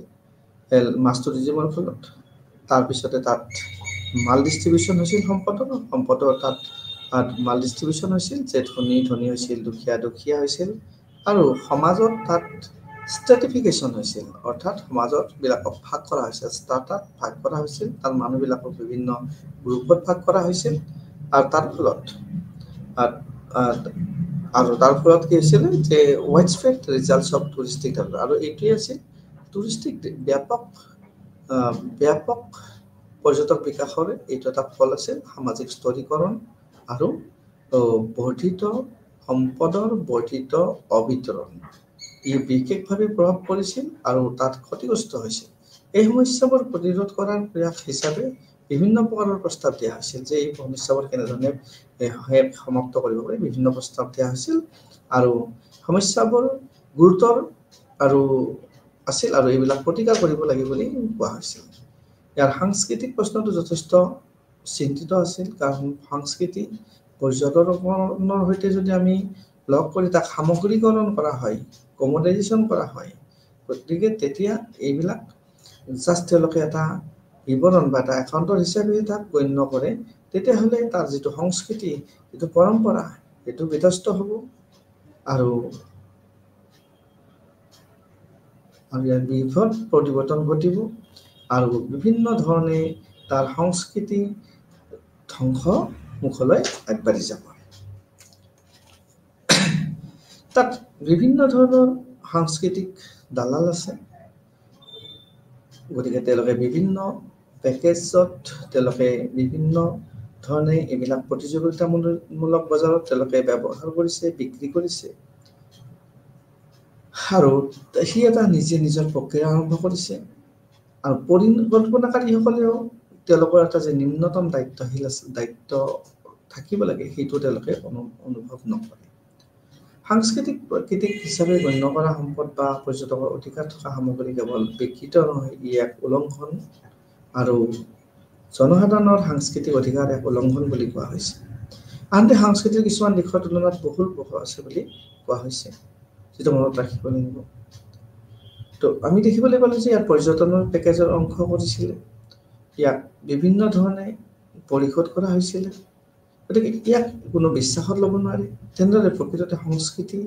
মাছ টুৰিজিমৰ ফলত। তাৰপিছতে তাত মাল ডিষ্ট্ৰিবিউশ্যন হৈছিল সম্পদৰ তাত মাল ডিষ্ট্ৰিবিউশ্যন হৈছিল, যে ধনী ধনী হৈছিল, দুখীয়া দুখীয়া হৈছিল। আৰু সমাজত তাত ষ্ট্ৰেটিফিকেশ্যন হৈছিল, অৰ্থাৎ সমাজবিলাকক ভাগ কৰা হৈছিল, ষ্টাৰ্টাত ভাগ কৰা হৈছিল, তাৰ মানুহবিলাকক বিভিন্ন গ্ৰুপত ভাগ কৰা হৈছিল। আৰু তাৰ ফলত কি হৈছিলে যে wide spread results of touristic development. আৰু এইটোৱে আছিল টুৰিষ্টিক ব্যাপক পৰ্যটক বিকাশৰ এইটো এটা ফল আছিল, সামাজিক স্তৰীকৰণ আৰু বৰ্ধিত সম্পদৰ বৰ্ধিত অবিতৰণ। ই বিশেষভাৱে প্ৰভাৱ পৰিছিল আৰু তাত ক্ষতিগ্ৰস্ত হৈছিল। এই সমস্যাবোৰ প্ৰতিৰোধ কৰাৰ প্ৰয়াস হিচাপে বিভিন্ন প্ৰকাৰৰ প্ৰস্তাৱ দিয়া হৈছিল, যে এই সমস্যাবোৰ কেনেধৰণে সমাপ্ত কৰিব পাৰি, বিভিন্ন প্ৰস্তাৱ দিয়া হৈছিল। আৰু সমস্যাবোৰ গুৰুতৰ আৰু আছিল, আৰু এইবিলাক প্ৰতিকাৰ কৰিব লাগিব বুলি কোৱা হৈছিল। ইয়াৰ সাংস্কৃতিক প্ৰশ্নটো যথেষ্ট চিন্তিত আছিল, কাৰণ সংস্কৃতি পৰ্যটনৰ সৈতে যদি আমি লগ কৰি তাক সামগ্ৰীকৰণ কৰা হয়, কমডাইজেশ্যন কৰা হয়, গতিকে তেতিয়া এইবিলাক জাষ্ট তেওঁলোকে এটা বিৱৰণ বা এটা একাউণ্টৰ হিচাপে তাক গণ্য কৰে। তেতিয়াহ'লে তাৰ যিটো সংস্কৃতি, যিটো পৰম্পৰা, সেইটো বিধ্বস্ত হ'ব আৰু ইয়াৰ বিপদ পৰিৱৰ্তন ঘটিব আৰু বিভিন্ন ধৰণে তাৰ সংস্কৃতি ধ্বংস মুখলৈ আগবাঢ়ি যাব। তাত বিভিন্ন ধৰণৰ সাংস্কৃতিক দালাল আছে, গতিকে তেওঁলোকে বিভিন্ন পেকেজত তেওঁলোকে বিভিন্ন ধৰণে এইবিলাক প্ৰতিযোগিতামূলক বজাৰত তেওঁলোকে ব্যৱহাৰ কৰিছে, বিক্ৰী কৰিছে আৰু সি এটা নিজে নিজৰ প্ৰক্ৰিয়া আৰম্ভ কৰিছে আৰু পৰিকল্পনাকাৰীসকলেও তেওঁলোকৰ এটা যে নিম্নতম দায়িত্ব থাকিব লাগে সেইটো তেওঁলোকে অনুভৱ নকৰে। সাংস্কৃতিক প্ৰাকৃতিক হিচাপে গণ্য কৰা সম্পদ বা পৰ্যটকৰ অধিকাৰ থকা সামগ্ৰী কেৱল বিকৃত নহয়, ই এক উলংঘন আৰু জনসাধাৰণৰ সাংস্কৃতিক অধিকাৰ এক উলংঘন বুলি কোৱা হৈছে। আনহাতে সাংস্কৃতিক কিছুমান দিশৰ তুলনাত বহুল আছে বুলি কোৱা হৈছে, যিটো মনত ৰাখিব লাগিব। তো আমি দেখিবলৈ পালোঁ যে ইয়াত পৰ্যটনৰ পেকেজৰ অংশ কৰিছিলে, ইয়াক বিভিন্ন ধৰণে পৰিশোধ কৰা হৈছিলে, গতিকে ইয়াক কোনো বিশ্বাসত ল'ব নোৱাৰে। তেনেদৰে প্ৰকৃততে সংস্কৃতি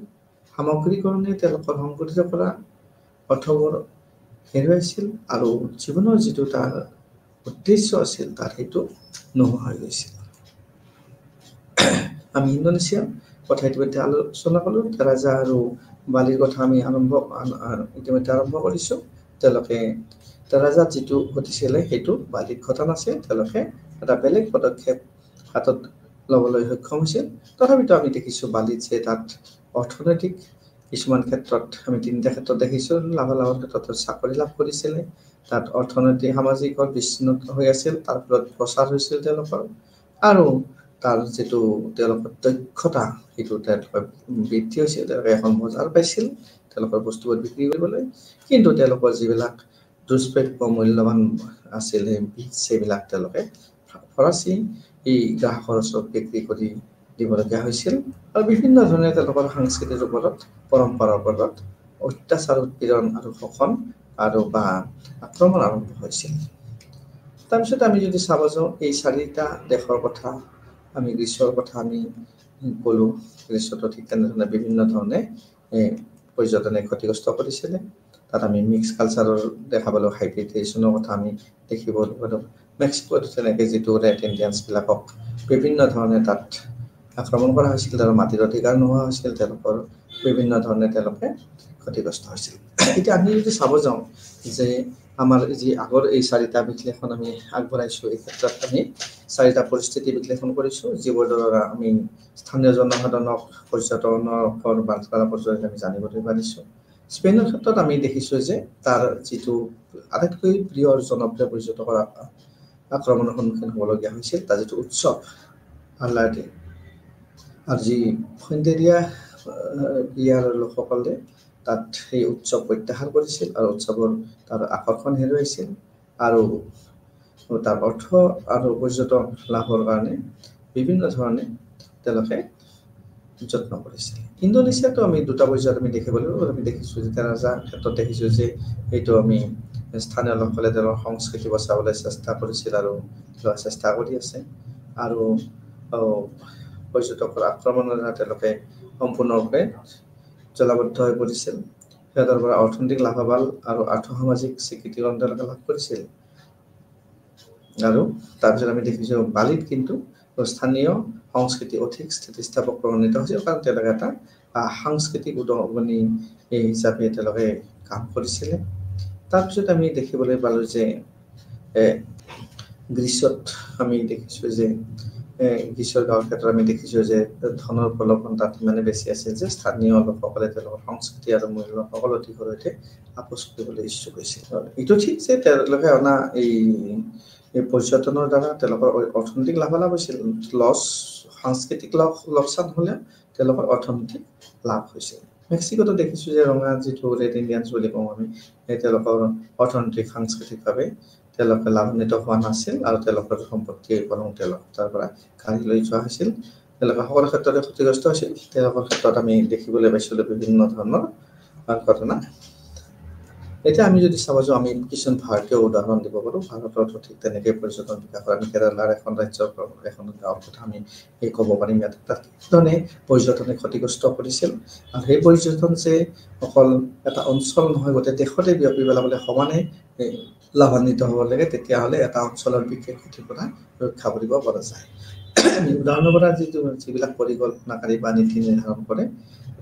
সামগ্ৰীকৰণে তেওঁলোকৰ সংগঠিত কৰা অৰ্থবোৰ হেৰুৱাইছিল আৰু জীৱনৰ যিটো তাৰ উদ্দেশ্য আছিল তাৰ সেইটো নোহোৱা হৈ গৈছিল। আমি ইণ্ডোনেছিয়াৰ কথা ইতিমধ্যে আলোচনা কৰিলোঁ, তেৰাজা আৰু বালিৰ কথা আমি ইতিমধ্যে আৰম্ভ কৰিছোঁ। তেওঁলোকে তেৰাজাত যিটো ঘটিছিলে সেইটো বালিত ঘটা নাছিল, তেওঁলোকে এটা বেলেগ পদক্ষেপ হাতত ল'বলৈ সক্ষম হৈছিল। তথাপিতো আমি দেখিছোঁ বালিত যে তাত অৰ্থনৈতিক কিছুমান ক্ষেত্ৰত আমি তিনিটা ক্ষেত্ৰত দেখিছোঁ। লাভালাভৰ ক্ষেত্ৰত চাকৰি লাভ কৰিছিলে, তাত অৰ্থনৈতিক সামাজিক বিচ্ছিন্ন হৈ আছিল, তাৰ ফলত প্ৰচাৰ হৈছিল তেওঁলোকৰ, আৰু তাৰ যিটো তেওঁলোকৰ দক্ষতা সেইটো তেওঁলোকৰ বৃদ্ধি হৈছিল। তেওঁলোকে এখন বজাৰ পাইছিল তেওঁলোকৰ বস্তুবোৰ বিক্ৰী কৰিবলৈ, কিন্তু তেওঁলোকৰ যিবিলাক দুষ্প্ৰাপ্য মূল্যৱান আছিল সেইবিলাক তেওঁলোকে ফৰাচী এই গ্ৰাহকৰ ওচৰত বিক্ৰী কৰি দিবলগীয়া হৈছিল আৰু বিভিন্ন ধৰণে তেওঁলোকৰ সাংস্কৃতিৰ ওপৰত, পৰম্পৰাৰ ওপৰত অত্যাচাৰ, উৎপীড়ন আৰু শোষণ আৰু বা আক্ৰমণ আৰম্ভ হৈছিল। তাৰপিছত আমি যদি চাব যাওঁ এই চাৰিটা দেশৰ কথা, আমি গ্ৰীচৰ কথা আমি ক'লোঁ। গ্ৰীচতো ঠিক তেনেধৰণে বিভিন্ন ধৰণে পৰ্যটনে ক্ষতিগ্ৰস্ত কৰিছিলে। তাত আমি মিক্স কালচাৰৰ দেখা পালোঁ, হাইব্ৰিডেশ্যনৰ কথা আমি দেখিবলৈ পালোঁ। মেক্সিকোত তেনেকৈ যিটো ৰেড ইণ্ডিয়ানছবিলাকক বিভিন্ন ধৰণে তাত আক্ৰমণ কৰা হৈছিল, তাৰ মাটিৰ অধিকাৰ নোহোৱা হৈছিল, তেওঁলোকৰ বিভিন্ন ধৰণে তেওঁলোকে ক্ষতিগ্ৰস্ত হৈছিল। এতিয়া আমি যদি চাব যাওঁ যে আমাৰ যি আগৰ এই চাৰিটা বিশ্লেষণ আমি আগবঢ়াইছোঁ, এই ক্ষেত্ৰত আমি চাৰিটা পৰিস্থিতি বিশ্লেষণ কৰিছোঁ, যিবোৰ দ্বাৰা আমি স্থানীয় জনসাধাৰণক পৰ্যটনৰ বাৰ্তালাপৰ জৰিয়তে আমি জানিবলৈ পাৰিছোঁ। স্পেইনৰ ক্ষেত্ৰত আমি দেখিছোঁ যে তাৰ যিটো আটাইতকৈ প্ৰিয় জনপ্ৰিয় পৰ্যটকৰ আক্ৰমণৰ সন্মুখীন হ'বলগীয়া হৈছিল, তাৰ যিটো উৎসৱ আল্লাহদে, আৰু যি সন্ধিয়া ইয়াৰ লোকসকলে তাত সেই উৎসৱ প্ৰত্যাহাৰ কৰিছিল আৰু উৎসৱৰ তাৰ আকৰ্ষণ হেৰুৱাইছিল আৰু তাৰ অৰ্থ আৰু পৰ্যটন লাভৰ কাৰণে বিভিন্ন ধৰণে তেওঁলোকে যত্ন কৰিছিল। ইণ্ডোনেছিয়াতো আমি দুটা পৰ্যায়ত আমি দেখিবলৈ আমি দেখিছোঁ যে তেৰাজাৰ ক্ষেত্ৰত দেখিছোঁ যে সেইটো আমি স্থানীয় লোকসকলে তেওঁলোকৰ সংস্কৃতি বচাবলৈ চেষ্টা কৰিছিল আৰু চেষ্টা কৰি আছে, আৰু পৰ্যটকৰ আক্ৰমণৰ দ্বাৰা তেওঁলোকে সম্পূৰ্ণৰূপে জলাবদ্ধ হৈ পৰিছিল। সিহঁতৰ পৰা অৰ্থনৈতিক লাভালাভ আৰু আৰ্থসামাজিক স্বীকৃতিকৰণ তেওঁলোকে লাভ কৰিছিল। আৰু তাৰপিছত আমি দেখিছোঁ বালিত কিন্তু স্থানীয় সংস্কৃতি অধিক স্থিতিস্থাপক প্ৰমাণিত হৈছিল, কাৰণ তেওঁলোকে এটা সাংস্কৃতিক উদগনি হিচাপে তেওঁলোকে কাম কৰিছিলে। তাৰপিছত আমি দেখিবলৈ পালোঁ যে গ্ৰীচত আমি দেখিছোঁ যে গ্ৰীচৰ গাঁৱৰ ক্ষেত্ৰত আমি দেখিছোঁ যে ধনৰ প্ৰলোভন তাত ইমানে বেছি আছিল যে স্থানীয় লোকসকলে তেওঁলোকৰ সংস্কৃতি আৰু মূল্য সকলো দিশৰ সৈতে আপোচ কৰিবলৈ ইচ্ছুক হৈছিল। এইটো ঠিক যে তেওঁলোকে অনা এই পৰ্যটনৰ দ্বাৰা তেওঁলোকৰ অৰ্থনৈতিক লাভালাভ হৈছিল, সাংস্কৃতিক লোকচান হ'লে তেওঁলোকৰ অৰ্থনৈতিক লাভ হৈছিল। মেক্সিকোতো দেখিছোঁ যে ৰঙা যিটো ৰেড ইণ্ডিয়ানছ বুলি কওঁ আমি, তেওঁলোকৰ অৰ্থনৈতিক সাংস্কৃতিকভাৱে তেওঁলোকে লাভান্বিত হোৱা নাছিল আৰু তেওঁলোকৰ সম্পত্তি তেওঁলোক তাৰ পৰা কাঢ়ি লৈ যোৱা হৈছিল। তেওঁলোকে সকলো ক্ষেত্ৰতে ক্ষতিগ্ৰস্ত হৈছিল। তেওঁলোকৰ ক্ষেত্ৰত আমি দেখিবলৈ পাইছিলোঁ বিভিন্ন ধৰণৰ ঘটনা। এতিয়া আমি যদি চাব যাওঁ আমি কিছুমান ভাৰতীয় উদাহৰণ দিব পাৰোঁ ভাৰততো ঠিক তেনেকৈ পৰ্যটন বিকাশৰ আমি কেৰালাৰ এখন ৰাজ্যৰ এখন গাঁৱৰ কথা আমি ক'ব পাৰিম ইয়াত তাত ধৰণে পৰ্যটনে ক্ষতিগ্ৰস্ত কৰিছিল আৰু সেই পৰ্যটন যে অকল এটা অঞ্চল নহয় গোটেই দেশতে বিয়পি পেলাবলৈ সমানে লাভান্বিত হ'ব লাগে তেতিয়াহ'লে এটা অঞ্চলৰ বিশেষ ক্ষতিৰ পৰা ৰক্ষা কৰিব পৰা যায় উদাহৰণৰ পৰা যিবিলাক পৰিকল্পনাকাৰী বা নীতি নিৰ্ধাৰণ কৰে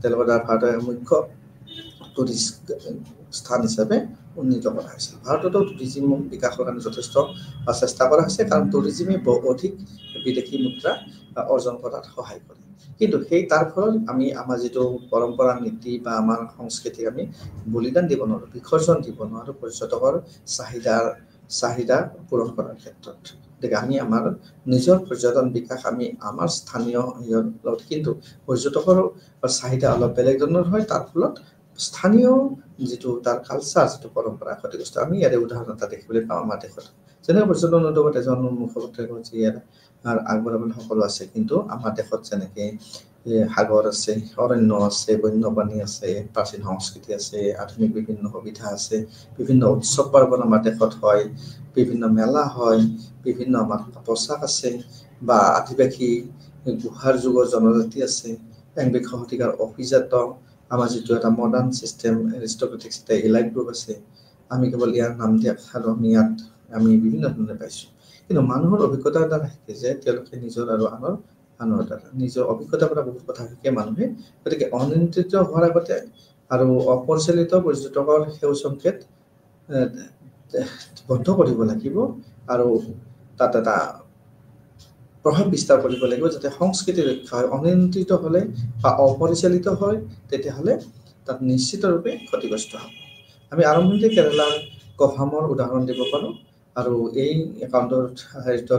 তেওঁলোকৰ দ্বাৰা ভাৰতৰ মুখ্য টুৰিষ্ট স্থান হিচাপে উন্নীত কৰা হৈছিল ভাৰততো টুৰিজিম বিকাশৰ কাৰণে যথেষ্ট চেষ্টা কৰা হৈছে কাৰণ টুৰিজিমে অধিক বিদেশী মুদ্ৰা অৰ্জন কৰাত সহায় কৰে কিন্তু সেই তাৰ ফলত আমি আমাৰ যিটো পৰম্পৰা নীতি বা আমাৰ সংস্কৃতিক আমি বলিদান দিব নোৱাৰোঁ বিসৰ্জন দিব নোৱাৰোঁ পৰ্যটকৰ চাহিদা পূৰণ কৰাৰ ক্ষেত্ৰত গতিকে আমি আমাৰ নিজৰ পৰ্যটন বিকাশ আমি আমাৰ স্থানীয় লগত কিন্তু পৰ্যটকৰ চাহিদা অলপ বেলেগ ধৰণৰ হয় তাৰ ফলত স্থানীয় যিটো তাৰ কালচাৰ যিটো পৰম্পৰা ক্ষতিগ্ৰস্ত আমি ইয়াৰে উদাহৰণ এটা দেখিবলৈ পাওঁ আমাৰ দেশত যেনে পৰ্যটন উদ্যোগত এজন মুখপাত্ৰ যি আগবঢ়াবলৈ সকলো আছে কিন্তু আমাৰ দেশত যেনেকৈ সাগৰ আছে অৰণ্য আছে বন্যপ্ৰাণী আছে প্ৰাচীন সংস্কৃতি আছে আধুনিক বিভিন্ন সুবিধা আছে বিভিন্ন উৎসৱ পাৰ্বণ আমাৰ দেশত হয় বিভিন্ন মেলা হয় বিভিন্ন আমাৰ পোচাক আছে বা আদিবাসী গুহাৰ যুগৰ জনজাতি আছে একবিংশ শতিকাৰ অভিজাত আমাৰ যিটো এটা মডাৰ্ণ চিষ্টেম এৰিষ্টক্ৰেটিক এটা এলাইট গ্ৰুপ আছে আমি কেৱল ইয়াৰ নাম দিয়া আৰু আমি ইয়াত আমি বিভিন্ন ধৰণে পাইছোঁ কিন্তু মানুহৰ অভিজ্ঞতাৰ দ্বাৰা শিকে যে তেওঁলোকে নিজৰ আৰু আনৰ দ্বাৰা নিজৰ অভিজ্ঞতাৰ পৰা বহুত কথা শিকে মানুহে গতিকে অনিয়ন্ত্ৰিত হোৱাৰ আগতে আৰু অপৰিচালিত পৰ্যটকৰ সেউজ সংকেত বন্ধ কৰিব লাগিব আৰু তাত এটা প্ৰভাৱ বিস্তাৰ কৰিব লাগিব যাতে সংস্কৃতি ৰক্ষা হয় অনিয়ন্ত্ৰিত হ'লে বা অপৰিচালিত হয় তেতিয়াহ'লে তাত নিশ্চিতৰূপে ক্ষতিগ্ৰস্ত হ'ব আমি আৰম্ভণিতে কেৰালাৰ কভামৰ উদাহৰণ দিব পাৰোঁ আৰু এই একাউণ্টৰ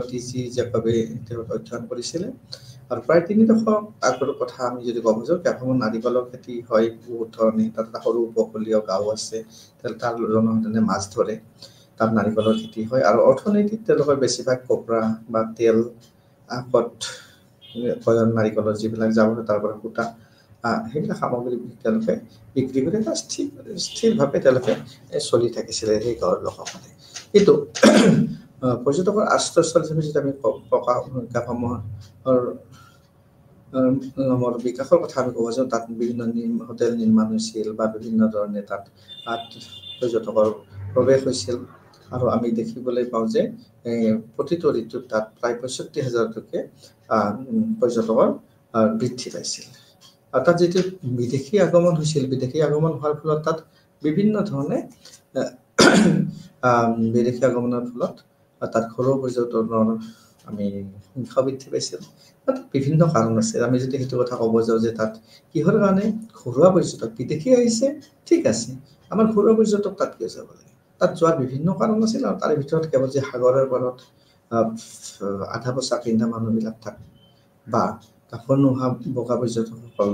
টিজি জেকবে তেওঁ অধ্যয়ন কৰিছিলে আৰু প্ৰায় 3 দশক আগৰ কথা আমি যদি ক'ব যাওঁ কেভামত নাৰিকলৰ খেতি হয় বহুত ধৰণে তাত এটা সৰু উপকূলীয় গাঁও আছে তাৰ জনসাধাৰণে মাছ ধৰে তাত নাৰিকলৰ খেতি হয় আৰু অৰ্থনীতিত তেওঁলোকৰ বেছিভাগ কোপ্ৰা বা তেল নাৰিকলৰ যিবিলাক জাবৰ তাৰ পৰা সূতা সেইবিলাক সামগ্ৰী তেওঁলোকে বিক্ৰী কৰি এটা স্থিৰভাৱে তেওঁলোকে চলি থাকিছিলে সেই গাঁৱৰ লোকসকলে কিন্তু পৰ্যটকৰ আশ্ৰয়স্থল হিচাপে যদি আমি নামৰ বিকাশৰ কথা আমি ক'ব যাওঁ তাত বিভিন্ন হোটেল নিৰ্মাণ হৈছিল বা বিভিন্ন ধৰণে তাত পৰ্যটকৰ প্ৰৱেশ হৈছিল আৰু আমি দেখিবলৈ পাওঁ যে প্ৰতিটো ঋতুত তাত প্ৰায় ৬৫,০০০লৈকে পৰ্যটকৰ বৃদ্ধি পাইছিল আৰু তাত যিটো বিদেশী আগমন হৈছিল বিদেশী আগমন হোৱাৰ ফলত তাত বিভিন্ন ধৰণে বিদেশী আগমনৰ ফলত তাত ঘৰুৱা পৰ্যটনৰ আমি সংখ্যা বৃদ্ধি পাইছিল তাত বিভিন্ন কাৰণ আছে আমি যদি সেইটো কথা ক'ব যাওঁ যে তাত কিহৰ কাৰণে ঘৰুৱা পৰ্যটক বিদেশী আহিছে ঠিক আছে আমাৰ ঘৰুৱা পৰ্যটক তাত কিয় যাব লাগে তাত যোৱাৰ বিভিন্ন কাৰণ আছিল আৰু তাৰে ভিতৰত কেৱল যে সাগৰৰ পাৰত আধা পোছাক পিন্ধা মানুহবিলাক থাকে বা কাপোৰ নোহোৱা বগা পৰ্যটকসকল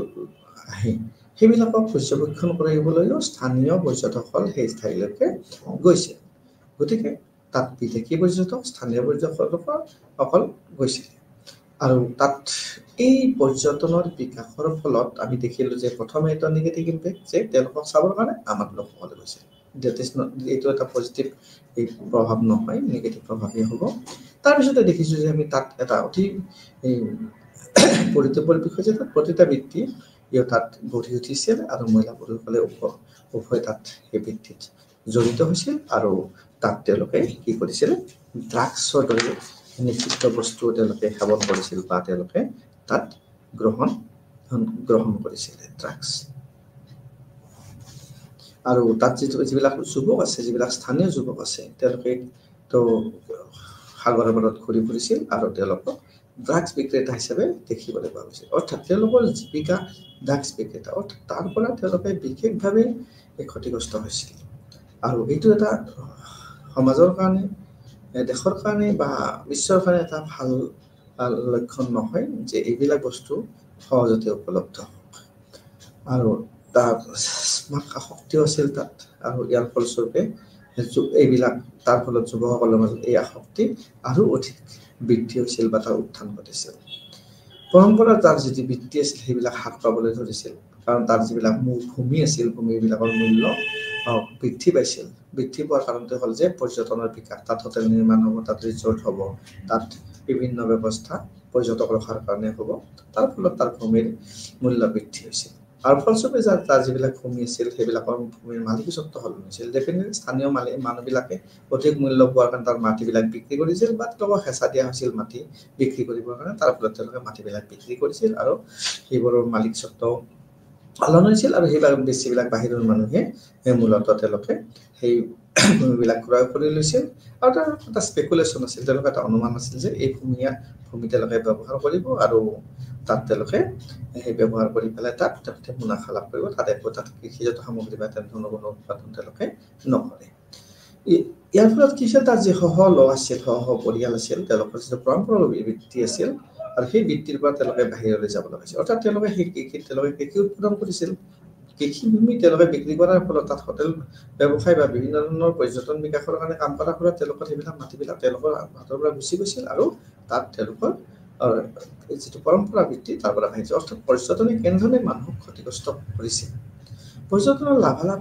আহে সেইবিলাকক পৰ্যবেক্ষণ কৰিবলৈও স্থানীয় পৰ্যটকসকল সেই ঠাইলৈকে গৈছিল গতিকে তাত বিদেশী পৰ্যটক স্থানীয় পৰ্যটকসকল গৈছিল আৰু তাত এই পৰ্যটনৰ বিকাশৰ ফলত আমি দেখিলোঁ যে প্ৰথমে এটা নিগেটিভ ইম্পেক্ট যে তেওঁলোকক চাবৰ কাৰণে আমাৰ লোকসকলে গৈছিল এইটো এটা পজিটিভ প্ৰভাৱ নহয় নিগেটিভ প্ৰভাৱেই হ'ব তাৰপিছতে দেখিছোঁ যে আমি তাত এটা অতি পৰিতাপৰ বিষয় যে তাত প্ৰতিটা বৃত্তি তাত গঢ়ি উঠিছিল আৰু মহিলা পুৰুষসকলে উভয় তাত সেই বৃত্তিত জড়িত হৈছিল আৰু তাত তেওঁলোকে কি কৰিছিল ড্ৰাগছৰ দৰে নিষিদ্ধ বস্তু তেওঁলোকে সেৱন কৰিছিল বা তেওঁলোকে তাত গ্ৰহণ কৰিছিলে ড্ৰাগছ আৰু তাত যিবিলাক যুৱক আছে যিবিলাক স্থানীয় যুৱক আছে তেওঁলোকে তো সাগৰৰ পাৰত ঘূৰি ফুৰিছিল আৰু তেওঁলোকক ড্ৰাগছ বিক্ৰেতা হিচাপে দেখিবলৈ পোৱা গৈছিল অৰ্থাৎ তেওঁলোকৰ জীৱিকা ড্ৰাগছ বিক্ৰেতা অৰ্থাৎ তাৰ পৰা তেওঁলোকে বিশেষভাৱে ক্ষতিগ্ৰস্ত হৈছিল আৰু এইটো এটা সমাজৰ কাৰণে দেশৰ কাৰণে বা বিশ্বৰ কাৰণে এটা ভাল লক্ষণ নহয় যে এইবিলাক বস্তু সহজতে উপলব্ধ আৰু তাৰ আসক্তিও আছিল তাত আৰু ইয়াৰ ফলস্বৰূপে এইবিলাক তাৰ ফলত যুৱকসকলৰ মাজত এই আসক্তি আৰু অধিক বৃদ্ধি হৈছিল বা তাৰ উত্থান ঘটিছিল পৰম্পৰাৰ তাৰ যিটো বৃত্তি আছিল সেইবিলাক হ্ৰাস পাবলৈ ধৰিছিল কাৰণ তাৰ যিবিলাক ভূমি আছিল ভূমিবিলাকৰ মূল্য বৃদ্ধি পাইছিল। বৃদ্ধি পোৱাৰ কাৰণটো হ'ল যে পৰ্যটনৰ বিকাশ, তাত হোটেল নিৰ্মাণ হ'ব, তাত ৰিজৰ্ট হ'ব, তাত বিভিন্ন ব্যৱস্থা পৰ্যটক ৰখাৰ কাৰণে হ'ব। তাৰ ফলত তাৰ ভূমিৰ মূল্য বৃদ্ধি হৈছিল। আৰু ফলস্বৰূপে তাৰ যিবিলাক ভূমি আছিল সেইবিলাকৰ ভূমিৰ মালিকীস্বত্ব সলনি হৈছিল। ডেফিনেটলি স্থানীয় মানুহবিলাকে অধিক মূল্য পোৱাৰ কাৰণে তাৰ মাটিবিলাক বিক্ৰী কৰিছিল বা তেওঁলোকক হেঁচা দিয়া হৈছিল মাটি বিক্ৰী কৰিবৰ কাৰণে। তাৰ ফলত তেওঁলোকে মাটিবিলাক বিক্ৰী কৰিছিল আৰু সেইবোৰৰ মালিকীস্বত্ব পালন হৈছিল আৰু সেইবিলাক বেছিবিলাক বাহিৰৰ মানুহে মূলতঃ তেওঁলোকে সেই ভূমিবিলাক ক্ৰয় কৰি লৈছিল। আৰু তাৰ এটা স্পেকুলেশ্যন আছিল, তেওঁলোকে এটা অনুমান আছিল যে এই ভূমি তেওঁলোকে ব্যৱহাৰ কৰিব আৰু তাত তেওঁলোকে সেই ব্যৱহাৰ কৰি পেলাই তাত তেওঁলোকে মুনাফা লাভ কৰিব। তাত কৃষিজাত সামগ্ৰী বা তেনেধৰণৰ কোনো উৎপাদন তেওঁলোকে নকৰে। ইয়াৰ ফলত কি হৈছিল, তাৰ যি লোক আছিল, পৰিয়াল আছিল, তেওঁলোকৰ যিটো পৰম্পৰাগত বৃত্তি আছিল আৰু সেই বৃত্তিৰ পৰা তেওঁলোকে বাহিৰলৈ যাব লাগিছিল। অৰ্থাৎ তেওঁলোকে কৃষি উৎপাদন কৰিছিল। কৃষিভূমি তেওঁলোকে বিক্ৰী কৰাৰ ফলত তাত হোটেল ব্যৱসায় বা বিভিন্ন ধৰণৰ পৰ্যটন বিকাশৰ কাৰণে কাম কৰাৰ ফলত তেওঁলোকৰ সেইবিলাক মাটিবিলাক তেওঁলোকৰ হাতৰ পৰা গুচি গৈছিল আৰু তাত তেওঁলোকৰ যিটো পৰম্পৰা বৃত্তি তাৰ পৰা আহিছে। অৰ্থাৎ পৰ্যটনে কেনেধৰণে মানুহক ক্ষতিগ্ৰস্ত কৰিছে। পৰ্যটনৰ লাভালাভ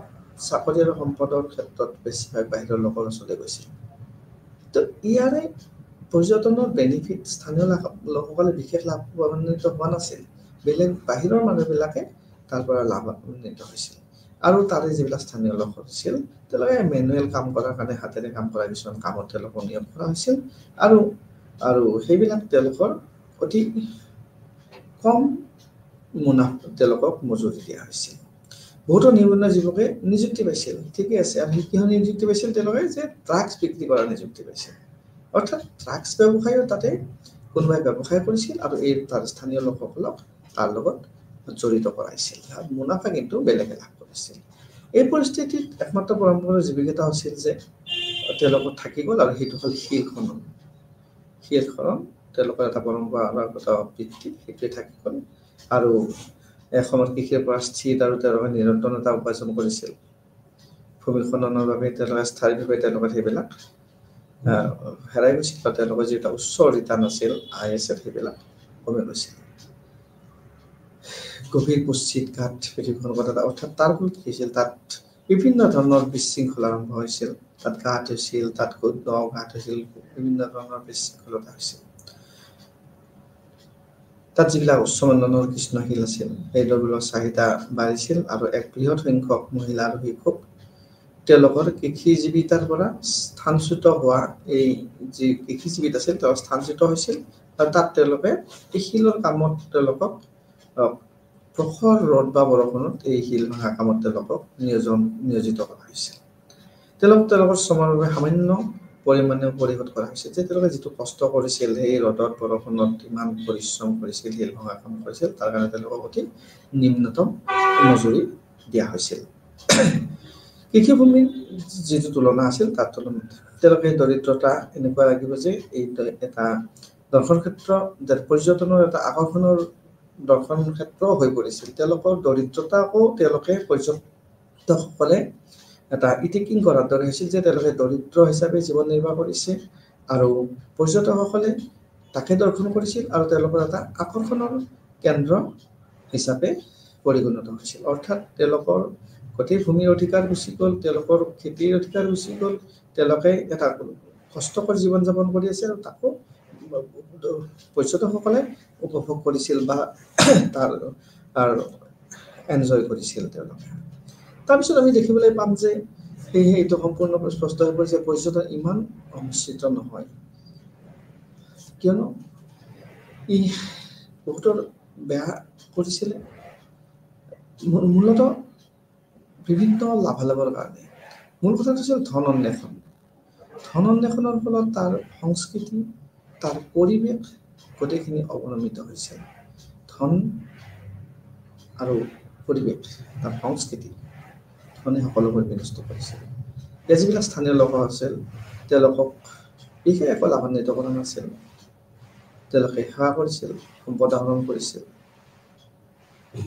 চাকৰি আৰু সম্পদৰ ক্ষেত্ৰত বেছিভাগ বাহিৰৰ লোকৰ ওচৰলৈ গৈছিল। তো ইয়াৰে পৰ্যটনৰ বেনিফিট স্থানীয় লোকসকলে বিশেষ লাভান্বিত হোৱা নাছিল। বাহিৰৰ মানুহবিলাকে তাৰ পৰা লাভান্বিত হৈছিল। আৰু তাৰে যিবিলাক স্থানীয় লোক আছিল তেওঁলোকে মেনুৱেল কাম কৰাৰ কাৰণে হাতেৰে কাম কৰা কিছুমান কামত তেওঁলোকক নিয়োগ কৰা হৈছিল আৰু সেইবিলাক তেওঁলোকৰ অতি কম মুনাফা তেওঁলোকক মজুৰি দিয়া হৈছিল। বহুতো নিবনুৱা যুৱকে নিযুক্তি পাইছিল, ঠিকে আছে। আৰু কিহৰ নিযুক্তি পাইছিল, তেওঁলোকে যে ড্ৰাগছ বিক্ৰী কৰাৰ নিযুক্তি পাইছিল। অৰ্থাৎ ড্ৰাগছ ব্যৱসায়ো তাতে কোনোবাই ব্যৱসায় কৰিছিল আৰু এই তাৰ স্থানীয় লোকসকলক তাৰ লগত জড়িত কৰাইছিল। মুনাফা কিন্তু বেলেগে লাভ কৰিছিল। এই পৰিস্থিতিত একমাত্ৰ পৰম্পৰাগত জীৱিকা আছিল যে তেওঁলোকৰ থাকি গ'ল আৰু সেইটো হ'ল শিল খনন। তেওঁলোকৰ এটা পৰম্পৰাগত বৃত্তি, সেইটোৱে থাকি গ'ল। আৰু এসময়ত কৃষিৰ পৰা স্থিৰ আৰু তেওঁলোকে নিৰন্তৰতা উপাৰ্জন কৰিছিল। ভূমি খননৰ বাবে তেওঁলোকে স্থায়ীভাৱে তেওঁলোকে সেইবিলাক হেৰাই গৈছিল বা তেওঁলোকৰ যি এটা উচ্চ ৰিটাৰ্ণ আছিল, আয় আছিল, সেইবিলাক কমি গৈছিল। গভীৰ কুৎসিত ঘাট পৃথিৱীখনৰ কথা, অৰ্থাৎ তাৰ ফলত কি হৈছিল, তাত বিভিন্ন ধৰণৰ বিশৃংখল আৰম্ভ হৈছিল। তাত ঘাট হৈছিল, তাত ঘাট হৈছিল, বিভিন্ন ধৰণৰ বিশৃংখলতা হৈছিল। তাত যিবিলাক উচ্চ মানদণ্ডৰ কৃষ্ণশিল আছিল সেইবোৰৰ চাহিদা বাঢ়িছিল আৰু এক বৃহৎ সংখ্যক মহিলা আৰু শিশুক তেওঁলোকৰ কৃষিজীৱিতাৰ পৰা স্থানচ্যুত হোৱা, এই যি কৃষিজীৱিত আছিল তেওঁ স্থানচ্যুত হৈছিল আৰু তাত তেওঁলোকে এই শিলৰ কামত তেওঁলোকক প্ৰখৰ ৰ'দ বা বৰষুণত এই শিল ভাঙা কামত তেওঁলোকক নিয়োজিত কৰা হৈছিল। তেওঁলোকৰ শ্ৰমৰ বাবে সামান্য পৰিমাণে পৰিশোধ কৰা হৈছিল। যে তেওঁলোকে যিটো কষ্ট কৰিছিল, সেই ৰ'দত বৰষুণত ইমান পৰিশ্ৰম কৰিছিল, শিল ভঙা কাম কৰিছিল, তাৰ কাৰণে তেওঁলোকক অতি নিম্নতম মজুৰি দিয়া হৈছিল। কৃষিভূমিৰ যিটো তুলনা আছিল তাৰ তুলনাত তেওঁলোকে দৰিদ্ৰতা এনেকুৱা লাগিব যে এইটো এটা দৰ্শন ক্ষেত্ৰ, পৰ্যটনৰ এটা আকৰ্ষণৰ দৰ্শন ক্ষেত্ৰ হৈ পৰিছিল। তেওঁলোকৰ দৰিদ্ৰতাকো তেওঁলোকে পৰ্যটকসকলে এটা ইটিকিং কৰাৰ দৰে হৈছিল যে তেওঁলোকে দৰিদ্ৰ হিচাপে জীৱন নিৰ্বাহ কৰিছে আৰু পৰ্যটকসকলে তাকে দৰ্শন কৰিছিল আৰু তেওঁলোকৰ এটা আকৰ্ষণৰ কেন্দ্ৰ হিচাপে পৰিগণিত হৈছিল। অৰ্থাৎ তেওঁলোকৰ গোটেই ভূমিৰ অধিকাৰ গুচি গ'ল, তেওঁলোকৰ খেতিৰ অধিকাৰ গুচি গ'ল, তেওঁলোকে এটা কষ্টকৰ জীৱন যাপন কৰি আছে আৰু তাকো পৰ্যটকসকলে উপভোগ কৰিছিল বা তাৰ এনজয় কৰিছিল তেওঁলোকে। তাৰপিছত আমি দেখিবলৈ পাম যে সেয়েহে এইটো সম্পূৰ্ণ স্পষ্ট হৈ পৰিছে, পৰ্যটন ইমান অনুচিত নহয়, কিয়নো ই বহুতৰ বেয়া কৰিছিলে মূলতঃ বিভিন্ন লাভালাভৰ কাৰণে। মূল কথাটো আছিল ধন অন্বেষণ। ধন অন্বেষণৰ ফলত তাৰ সংস্কৃতি, তাৰ পৰিৱেশ গোটেইখিনি অৱনমিত হৈছে। ধন আৰু পৰিৱেশ, তাৰ সংস্কৃতি, ধনে সকলোবোৰ বিনষ্ট কৰিছিল। যিবিলাক স্থানীয় লোক আছিল তেওঁলোকক বিশেষ একো লাভান্বিত কৰা নাছিল। তেওঁলোকে সেৱা কৰিছিল, সম্পদ আহৰণ কৰিছিল।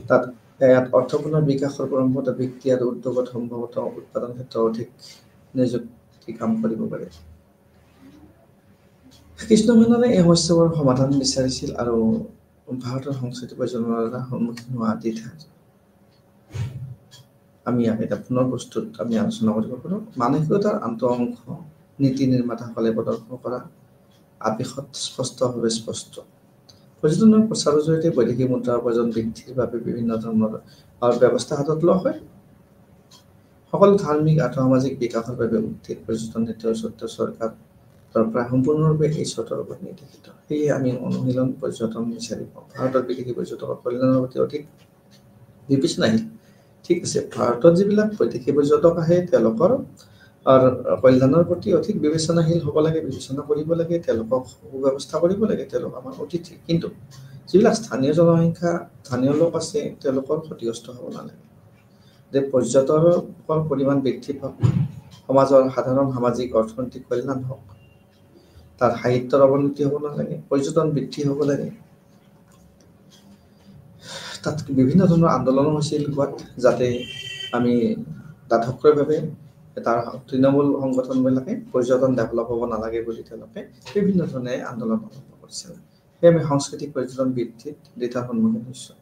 তাত ইয়াত অৰ্থপূৰ্ণ বিকাশৰ পৰম্পৰা বৃত্তি আৰু উদ্যোগত সম্ভৱতঃ উৎপাদন ক্ষেত্ৰত অধিক নিযুক্তি কাম কৰিব পাৰে। কৃষ্ণমেননে এই সমস্যাবোৰৰ সমাধান বিচাৰিছিল আৰু ভাৰতৰ সংস্কৃতি পৰ্যটনৰ দ্বাৰা সন্মুখীন হোৱা আমি ইয়াক এটা পুনৰ বস্তুত আমি আলোচনা কৰিব পাৰোঁ। মানসিকতাৰ আন্তঃ অংশ নীতি নিৰ্মাতাসকলে প্ৰদৰ্শন কৰা আৱেশত স্পষ্টভাৱে স্পষ্ট। পৰ্যটনৰ প্ৰচাৰৰ জৰিয়তে বৈদেশিক মুদ্ৰাৰ উপাৰ্জন বৃদ্ধিৰ বাবে বিভিন্ন ধৰণৰ ব্যৱস্থা হাতত লোৱা হয়। সকলো ধাৰ্মিক আৰ্থ-সামাজিক বিকাশৰ বাবে উদ্ভিদ পৰ্যটন নীতিৰ সত্ত্বেও চৰকাৰ প্ৰায় সম্পূৰ্ণৰূপে এই চৰ্তৰ ওপৰত নিৰ্দেশিত। সেয়ে আমি অনুশীলন পৰ্যটন বিচাৰি পাওঁ। ভাৰতৰ বিদেশী পৰ্যটকৰ কল্যাণৰ প্ৰতি অধিক বিবেচনাশীল। ঠিক আছে, ভাৰতত যিবিলাক বৈদেশী পৰ্যটক আহে তেওঁলোকৰ কল্যাণৰ প্ৰতি অধিক বিবেচনাশীল হ'ব লাগে, বিবেচনা কৰিব লাগে, তেওঁলোকক সুব্যৱস্থা কৰিব লাগে, তেওঁলোক আমাৰ অতিথি। কিন্তু যিবিলাক স্থানীয় জনসংখ্যা, স্থানীয় লোক আছে তেওঁলোকৰ ক্ষতিগ্ৰস্ত হ'ব নালাগে। যে পৰ্যটকৰ পৰিমাণ বৃদ্ধি পাওক, সমাজৰ সাধাৰণ সামাজিক অৰ্থনৈতিক কল্যাণ হওক, তাৰ সাহিত্যৰ অৱনতি হ'ব নালাগে, পৰ্যটন বৃদ্ধি হ'ব লাগে। তাত বিভিন্ন ধৰণৰ আন্দোলনো হৈছিল গোৱাত, যাতে আমি দাধক্ৰয়ভাৱে তাৰ তৃণমূল সংগঠনবিলাকে পৰ্যটন ডেভেলপ হ'ব নালাগে বুলি তেওঁলোকে বিভিন্ন ধৰণে আন্দোলন আৰম্ভ কৰিছিল। সেয়ে আমি সাংস্কৃতিক পৰ্যটন বৃদ্ধিত দ্বিধাৰ সন্মুখীন হৈছোঁ।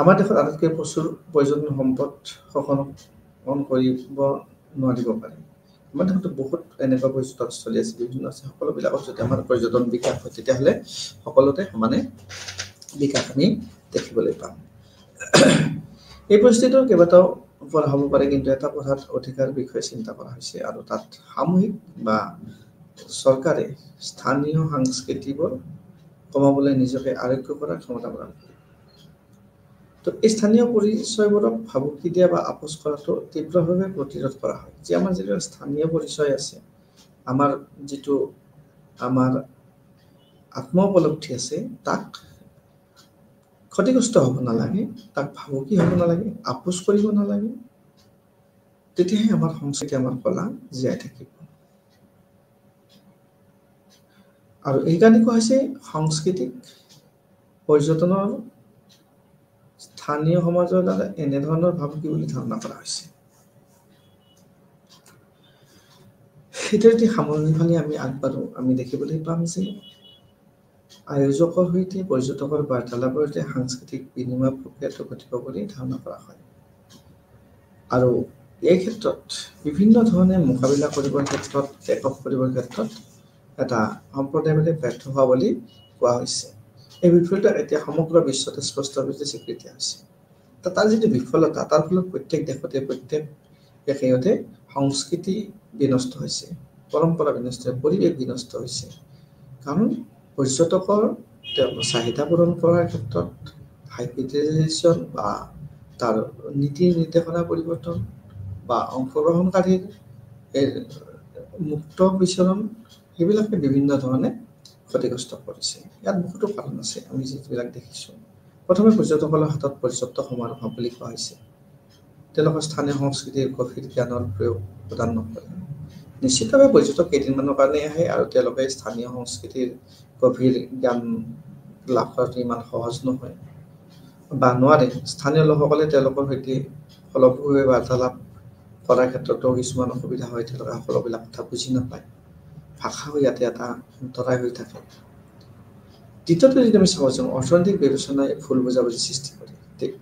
আমাৰ দেশত আটাইতকৈ প্ৰচুৰ পৰ্যটন সম্পদ শোষণ কৰিব নোৱাৰিব পাৰে। আমাৰ দেশত বহুত এনেকুৱা পৰ্যটনস্থলী আছে, বিভিন্ন আছে। সকলোবিলাকত যদি আমাৰ পৰ্যটন বিকাশ হয় তেতিয়াহ'লে সকলোতে সমানে বিকাশ আমি দেখিবলৈ পাম। এই পৰিস্থিতিৰ কেইবাটাও পৰা হ'ব পাৰে, কিন্তু এটা কথাত অধিকাৰ বিষয়ে চিন্তা কৰা হৈছে আৰু তাত সামূহিক বা চৰকাৰে স্থানীয় সংস্কৃতিবোৰ কমাবলৈ নিজকে আৰোগ্য কৰাৰ ক্ষমতা প্ৰদান কৰে। তো এই স্থানীয় পৰিচয়বোৰক ভাবুকি দিয়া বা আপোচ কৰাটো তীব্ৰভাৱে প্ৰতিৰোধ কৰা হয়। যে আমাৰ যিটো স্থানীয় পৰিচয় আছে, আমাৰ যিটো আমাৰ আত্ম উপলব্ধি আছে, তাক ক্ষতিগ্ৰস্ত হ'ব নালাগে, তাক ভাবুকি হ'ব নালাগে, আপোচ কৰিব নালাগে। তেতিয়াহে আমাৰ সংস্কৃতি, আমাৰ কলা জীয়াই থাকিব। আৰু এইকাৰণে কোৱা হৈছে সাংস্কৃতিক পৰ্যটনৰ স্থানীয় সমাজৰ দ্বাৰা এনেধৰণৰ ভাবুকি বুলি ধাৰণা কৰা হৈছে। সেইটো যদি সামৰণি ফালি আমি আগবাঢ়ো, আমি দেখিবলৈ পাম যে আয়োজকৰ সৈতে পৰ্যটকৰ বাৰ্তালাপৰ সৈতে সাংস্কৃতিক বিনিময় প্ৰক্ৰিয়াটো ঘটিব বুলি ধাৰণা কৰা হয়। আৰু এই ক্ষেত্ৰত বিভিন্ন ধৰণে মোকাবিলা কৰিবৰ ক্ষেত্ৰত, টেক অফ কৰিবৰ ক্ষেত্ৰত এটা সম্প্ৰদায়বাদী ব্যৰ্থ হোৱা বুলি কোৱা হৈছে। এই বিফলতা এতিয়া সমগ্ৰ বিশ্বতে স্পষ্টভাৱে স্বীকৃতি হৈছে। তাৰ যিটো বিফলতা, তাৰ ফলত প্ৰত্যেক দেশতে সংস্কৃতি বিনষ্ট হৈছে, পৰম্পৰা বিনষ্ট হৈছে, পৰিৱেশ বিনষ্ট হৈছে। কাৰণ পৰ্যটকৰ তেওঁলোকৰ চাহিদা পূৰণ কৰাৰ ক্ষেত্ৰত হাইব্ৰিডাইজেশ্যন বা তাৰ নীতি নিৰ্দেশনা পৰিৱৰ্তন বা অংশগ্ৰহণকাৰীৰ মুক্ত বিচৰণ, সেইবিলাকে বিভিন্ন ধৰণে ক্ষতিগ্ৰস্ত কৰিছে। ইয়াত বহুতো কাৰণ আছে, আমি যিবিলাক দেখিছোঁ। প্ৰথমে পৰ্যটকসকলৰ হাতত পৰ্যাপ্ত সময়ৰ অভাৱ বুলি কোৱা হৈছে। তেওঁলোকৰ স্থানীয় সংস্কৃতিৰ গভীৰ জ্ঞানৰ প্ৰয়োগ প্ৰদান নকৰে। নিশ্চিতভাৱে পৰ্যটক কেইদিনমানৰ কাৰণে আহে আৰু তেওঁলোকে স্থানীয় সংস্কৃতিৰ গভীৰ জ্ঞান লাভ কৰাটো ইমান সহজ নহয় বা নোৱাৰে। স্থানীয় লোকসকলে তেওঁলোকৰ সৈতে ফলপ্ৰসূভাৱে বাৰ্তালাপ কৰাৰ ক্ষেত্ৰতো কিছুমান অসুবিধা হয়, তেওঁলোকে সকলোবিলাক কথা বুজি নাপায়। ভাষাও ইয়াতে এটা অন্তৰায় হৈ থাকে। দ্বিতীয়তে যদি আমি চাব যাওঁ, অৰ্থনৈতিক বিবেচনাই ভুল বুজাবুজি সৃষ্টি কৰে।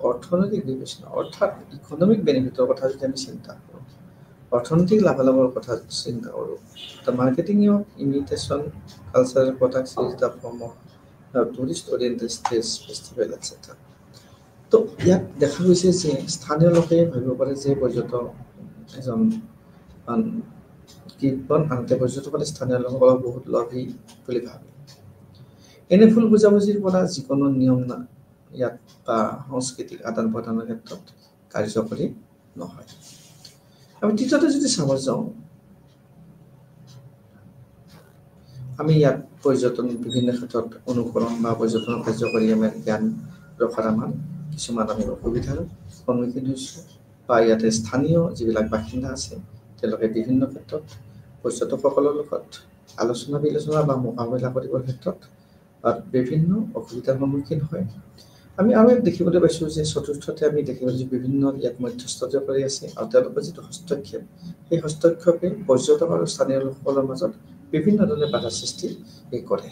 অৰ্থনৈতিক বিবেচনা অৰ্থাৎ ইকনমিক বেনিফিটৰ কথা যদি আমি চিন্তা কৰোঁ, অৰ্থনৈতিক লাভালাভৰ কথা চিন্তা কৰোঁ, the marketing of imitation cultural products is the form of tourist oriented stage festival etc. তো ইয়াত দেখা গৈছে যে স্থানীয় লোকে ভাবিব পাৰে যে পৰ্যটক এজন আনহাতে পৰ্যটকসকলে স্থানীয় লোকসকলক বহুত লোভী বুলি ভাবে। এনে ভুল বুজাবুজিৰ পৰা যিকোনো নিয়ম ইয়াত বা সাংস্কৃতিক আদান প্ৰদানৰ ক্ষেত্ৰত কাৰ্যকৰী নহয়। আমি তৃতীয়তে যদি চাব যাওঁ, আমি ইয়াত পৰ্যটন বিভিন্ন ক্ষেত্ৰত অনুকৰণ বা পৰ্যটন কাৰ্যকৰী আমাৰ জ্ঞান ৰখাৰ আমাৰ কিছুমান আমি অসুবিধাৰ সন্মুখীন হৈছোঁ, বা ইয়াতে স্থানীয় যিবিলাক বাসিন্দা আছে তেওঁলোকে বিভিন্ন ক্ষেত্ৰত পৰ্যটকসকলৰ লগত আলোচনা বিলোচনা বা মোকাবিলা কৰিবৰ ক্ষেত্ৰত বিভিন্ন অসুবিধাৰ সন্মুখীন হয়। আমি আৰু দেখিবলৈ পাইছোঁ যে চতুৰ্থতে আমি দেখিবলৈ পাইছোঁ বিভিন্ন ইয়াত মধ্যস্থতা কৰি আছে আৰু তেওঁলোকৰ যিটো হস্তক্ষেপ, সেই হস্তক্ষেপে পৰ্যটক আৰু স্থানীয় লোকসকলৰ মাজত বিভিন্ন ধৰণে বাধা সৃষ্টি কৰে।